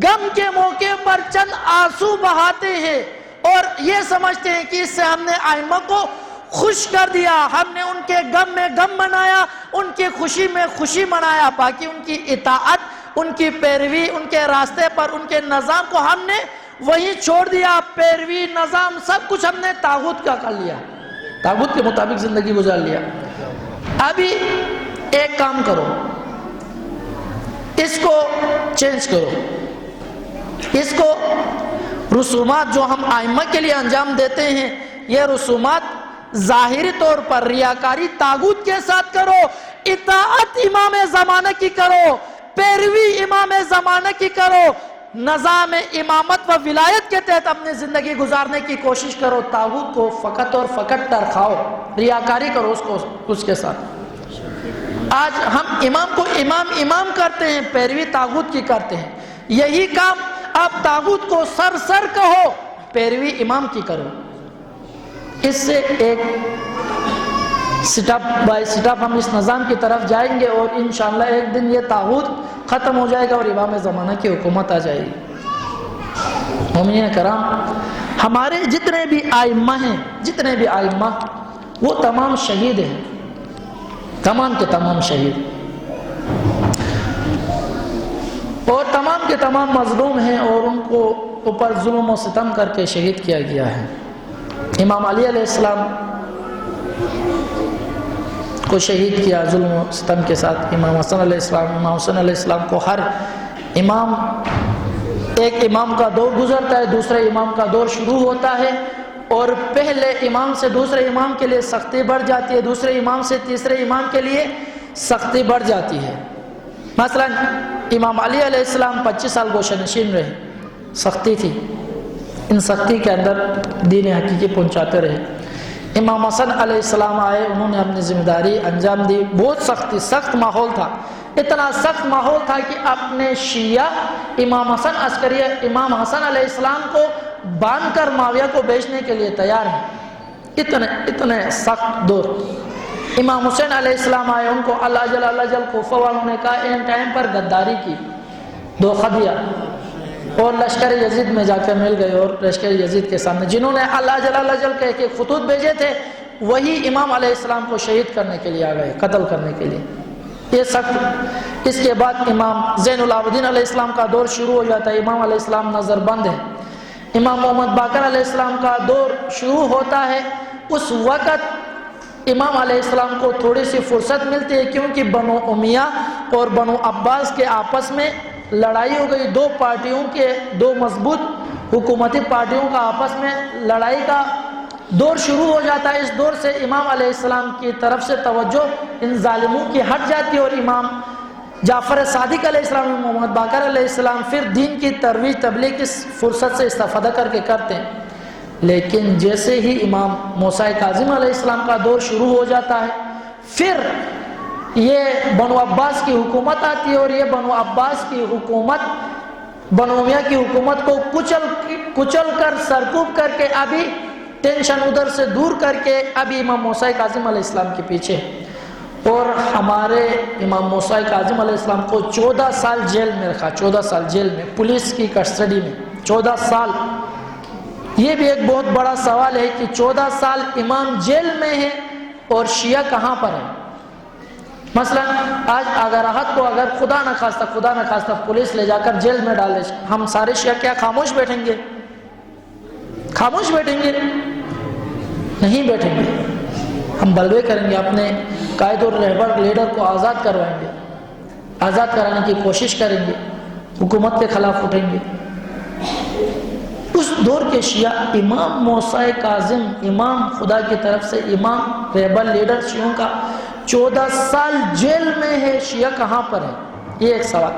غم کے موقع پر چند آنسو بہاتے ہیں اور یہ سمجھتے ہیں کہ اس سے ہم نے ائمہ کو خوش کر دیا، ہم نے ان کے غم میں غم منایا، ان کی خوشی میں خوشی منایا، باقی ان کی اطاعت، ان کی پیروی، ان کے راستے پر، ان کے نظام کو ہم نے وہیں چھوڑ دیا۔ پیروی، نظام، سب کچھ ہم نے طاغوت کا کر لیا، طاغوت کے مطابق زندگی گزار لیا۔ ابھی ایک کام کرو، اس کو چینج کرو، اس کو رسومات جو ہم ائمہ کے لیے انجام دیتے ہیں، یہ رسومات ظاہری طور پر ریاکاری طاغوت کے ساتھ کرو، اطاعت امام زمانہ کی کرو، پیروی امام زمانہ کی کرو، نظام امامت و ولایت کے تحت اپنی زندگی گزارنے کی کوشش کرو، طاغوت کو فقط اور فقط ٹرخاؤ، ریاکاری کرو اس کے ساتھ۔ آج ہم امام کو امام کرتے ہیں، پیروی طاغوت کی کرتے ہیں۔ یہی کام آپ طاغوت کو سر کہو، پیروی امام کی کرو۔ اس سے ایک سٹاپ بائی سٹاپ ہم اس نظام کی طرف جائیں گے، اور انشاءاللہ ایک دن یہ طاغوت ختم ہو جائے گا اور امام زمانہ کی حکومت آ جائے گی۔ مومنین کرام، ہمارے جتنے بھی ائمہ ہیں، جتنے بھی ائمہ، وہ تمام شہید ہیں، تمام کے تمام شہید، اور تمام کے تمام مظلوم ہیں، اور ان کو اوپر ظلم و ستم کر کے شہید کیا گیا ہے۔ امام علی علیہ السلام کو شہید کیا ظلم و ستم کے ساتھ، امام حسن علیہ السلام، امام حسن علیہ السلام کو، ہر امام، ایک امام کا دور گزرتا ہے، دوسرے امام کا دور شروع ہوتا ہے، اور پہلے امام سے دوسرے امام کے لیے سختی بڑھ جاتی ہے، دوسرے امام سے تیسرے امام کے لیے سختی بڑھ جاتی ہے۔ مثلا امام علی علیہ السلام 25 سال گوشہ نشین رہے، سختی تھی، ان سختی کے اندر دین حقیقی پہنچاتے رہے۔ امام حسن علیہ السلام آئے، انہوں نے اپنی ذمہ داری انجام دی، بہت سخت ماحول تھا، اتنا سخت ماحول تھا کہ اپنے شیعہ امام حسن عسکری امام حسن علیہ السلام کو باندھ کر معاویہ کو بیچنے کے لیے تیار ہیں، اتنے سخت دور۔ امام حسین علیہ السلام آئے، ان کو اللہ جل کوفہ والوں نے کہا، این ٹائم پر غداری کی، دھوکہ دیا، اور لشکر یزید میں جا کر مل گئے، اور لشکر یزید کے سامنے جنہوں نے اللہ جل کہہ کے خطوط بھیجے تھے، وہی امام علیہ السلام کو شہید کرنے کے لیے آ گئے، قتل کرنے کے لیے۔ یہ سخت۔ اس کے بعد امام زین العابدین علیہ السلام کا دور شروع ہو جاتا ہے، امام علیہ السلام نظر بند ہے۔ امام محمد باقر علیہ السلام کا دور شروع ہوتا ہے، اس وقت امام علیہ السلام کو تھوڑی سی فرصت ملتی ہے، کیونکہ بنو امیہ اور بنو عباس کے آپس میں لڑائی ہو گئی، دو پارٹیوں کے، دو مضبوط حکومتی پارٹیوں کا آپس میں لڑائی کا دور شروع ہو جاتا ہے۔ اس دور سے امام علیہ السلام کی طرف سے توجہ ان ظالموں کی ہٹ جاتی ہے، اور امام جعفر صادق علیہ السلام، محمد باقر علیہ السلام پھر دین کی ترویج تبلیغ کی فرصت سے استفادہ کر کے کرتے ہیں، لیکن جیسے ہی امام موسیٰ کاظم علیہ السلام کا دور شروع ہو جاتا ہے، پھر یہ بنو عباس کی حکومت آتی ہے، اور یہ بنو عباس کی حکومت بنو امیہ کی حکومت کو کچل کر سرکوب کر کے ابھی ٹینشن ادھر سے دور کر کے ابھی امام موسیٰ کاظم علیہ السلام کے پیچھے، اور ہمارے امام موسیٰ کاظم علیہ السلام کو 14 سال جیل میں رکھا، 14 سال جیل میں، پولیس کی کسٹڈی میں 14 سال۔ یہ بھی ایک بہت بڑا سوال ہے کہ 14 سال امام جیل میں ہے اور شیعہ کہاں پر ہے؟ مثلا آج اگر احد کو اگر خدا نہ خواستہ پولیس لے جا کر جیل میں ڈالے، ہم سارے شیعہ کیا خاموش بیٹھیں گے؟ خاموش بیٹھیں گے؟ نہیں بیٹھیں گے، ہم بلوے کریں گے، اپنے قائد اور رہبر لیڈر کو آزاد کروائیں گے، آزاد کرانے کی کوشش کریں گے، حکومت کے خلاف اٹھیں گے۔ اس دور کے شیعہ امام موسیٰ کاظم، امام خدا کی طرف سے امام رہبر لیڈر شیعوں کا 14 سال جیل میں ہے، شیعہ کہاں پر ہے؟ یہ ایک سوال۔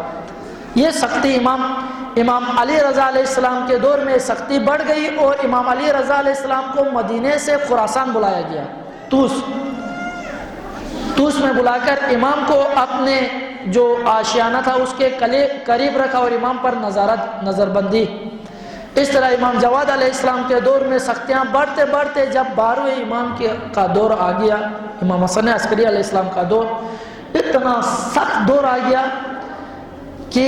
یہ سختی امام علی رضا علیہ السلام کے دور میں سختی بڑھ گئی، اور امام علی رضا علیہ السلام کو مدینے سے خراسان بلایا گیا، توس میں بلا کر امام کو اپنے جو آشیانہ تھا اس کے قریب رکھا اور امام پر نظر بندی۔ اس طرح امام جواد علیہ السلام کے دور میں سختیاں بڑھتے بڑھتے جب 12ویں امام کا دور آ گیا، امام حسن عسکری علیہ السلام کا دور، اتنا سخت دور آ گیا کہ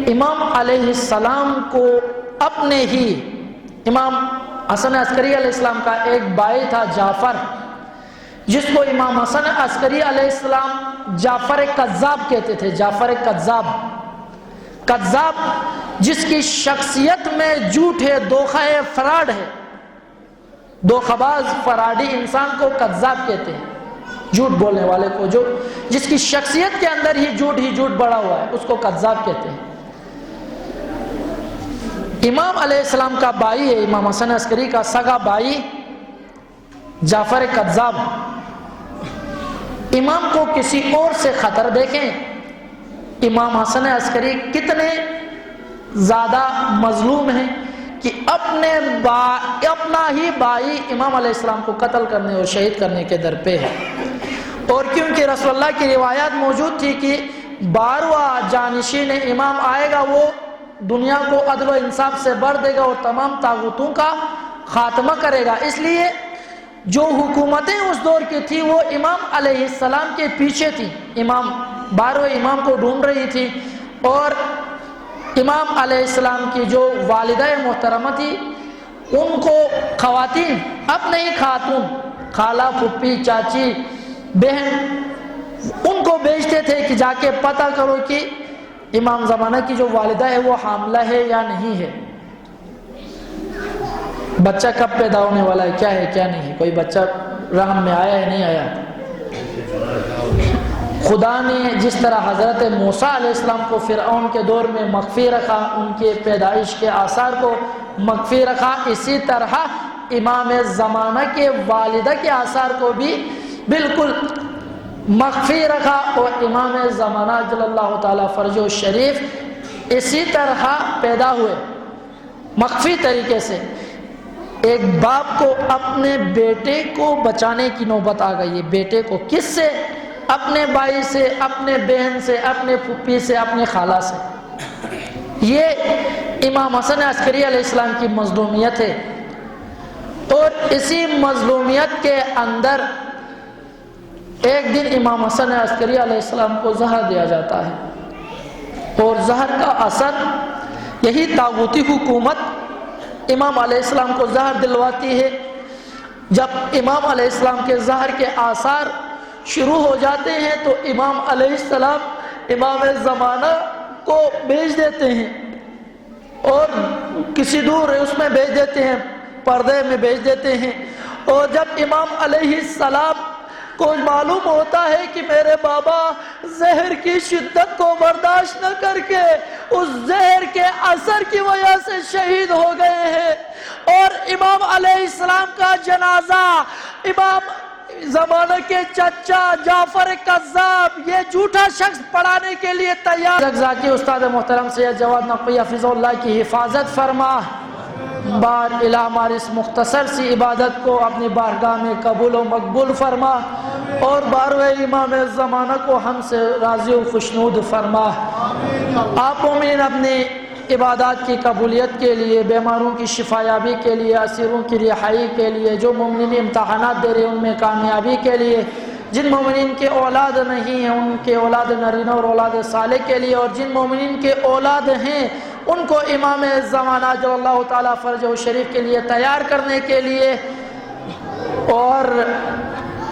امام علیہ السلام کو اپنے ہی امام حسن عسکری علیہ السلام کا ایک بھائی تھا جعفر، جس کو امام حسن عسکری علیہ السلام جعفر کذاب کہتے تھے، جعفر کذاب جس کی شخصیت میں جھوٹ ہے، دھوکہ ہے، فراڈ ہے، دھوکہباز فراڈی انسان کو کذاب کہتے ہیں، جھوٹ بولنے والے کو، جس کی شخصیت کے اندر ہی جھوٹ بڑا ہوا ہے، اس کو کذاب کہتے ہیں۔ امام علیہ السلام کا بھائی ہے، امام حسن عسکری کا سگا بھائی جعفر کذاب۔ امام کو کسی اور سے خطر، دیکھیں امام حسن عسکری کتنے زیادہ مظلوم ہیں کہ اپنا ہی بھائی امام علیہ السلام کو قتل کرنے اور شہید کرنے کے در پہ ہے، اور کیونکہ رسول اللہ کی روایات موجود تھی کہ 12واں جانشین امام آئے گا، وہ دنیا کو عدل و انصاف سے بھر دے گا اور تمام طاغوتوں کا خاتمہ کرے گا، اس لیے جو حکومتیں اس دور کی تھی وہ امام علیہ السلام کے پیچھے تھی، 12ویں امام کو ڈھونڈ رہی تھی، اور امام علیہ السلام کی جو والدہ محترمہ تھی ان کو خواتین، اپنے ہی خاتون، خالہ، پھپھی، چاچی، بہن، ان کو بھیجتے تھے کہ جا کے پتہ کرو کہ امام زمانہ کی جو والدہ ہے وہ حاملہ ہے یا نہیں ہے، بچہ کب پیدا ہونے والا ہے، کیا ہے کیا نہیں ہے، کوئی بچہ رحم میں آیا ہے نہیں آیا۔ خدا نے جس طرح حضرت موسیٰ علیہ السلام کو فرعون کے دور میں مخفی رکھا، ان کے پیدائش کے آثار کو مخفی رکھا، اسی طرح امام زمانہ کے والدہ کے آثار کو بھی بالکل مخفی رکھا، اور امام زمانہ جل اللہ تعالیٰ فرجہ شریف اسی طرح پیدا ہوئے مخفی طریقے سے۔ ایک باپ کو اپنے بیٹے کو بچانے کی نوبت آ گئی ہے، بیٹے کو کس سے؟ اپنے بھائی سے، اپنے بہن سے، اپنے پھپھی سے، اپنے خالہ سے۔ یہ امام حسن عسکری علیہ السلام کی مظلومیت ہے، اور اسی مظلومیت کے اندر ایک دن امام حسن عسکری علیہ السلام کو زہر دیا جاتا ہے، اور زہر کا اثر یہی طاغوتی حکومت امام علیہ السلام کو زہر دلواتی ہے۔ جب امام علیہ السلام کے زہر کے آثار شروع ہو جاتے ہیں تو امام علیہ السلام امام زمانہ کو بھیج دیتے ہیں، اور کسی دور اس میں بھیج دیتے ہیں، پردے میں بھیج دیتے ہیں، اور جب امام علیہ السلام کو معلوم ہوتا ہے کہ میرے بابا زہر کی شدت کو برداشت نہ کر کے اس زہر کے اثر کی وجہ سے شہید ہو گئے ہیں، اور امام علیہ السلام کا جنازہ امام زمانہ کے چچا جعفر کذاب یہ جھوٹا شخص پڑھانے کے لیے تیار. ذاکی استاد محترم سید جواد نقوی حفظ اللہ کی حفاظت فرما. بار الہ ہماری اس مختصر سی عبادت کو اپنی بارگاہ میں قبول و مقبول فرما اور بارہویں امام زمانہ کو ہم سے راضی و خوشنود فرما. آپ مومنین اپنی عبادات کی قبولیت کے لیے، بیماروں کی شفایابی کے لیے، اسیروں کی رہائی کے لیے، جو مومنین امتحانات دے رہے ہیں ان میں کامیابی کے لیے، جن مومنین کے اولاد نہیں ہیں ان کے اولاد نرینہ اور اولاد صالح کے لیے، اور جن مومنین کے اولاد ہیں ان کو امام زمانہ جو اللہ تعالیٰ فرجہ شریف کے لیے تیار کرنے کے لیے، اور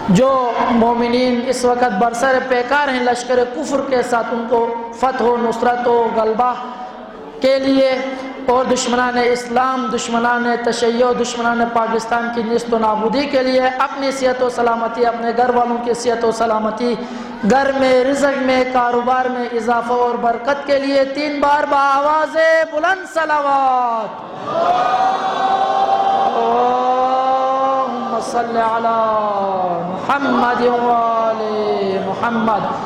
جو مومنین اس وقت برسر پیکار ہیں لشکر کفر کے ساتھ ان کو فتح و نصرت و غلبہ کے لیے، اور دشمنان اسلام، دشمنان تشیع، دشمنان پاکستان کی نیست و نابودی کے لیے، اپنی صحت و سلامتی، اپنے گھر والوں کی صحت و سلامتی، گھر میں رزق میں کاروبار میں اضافہ اور برکت کے لیے 3 بار بآواز بلند صلوات. اللہم صلی علی محمد و آل محمد.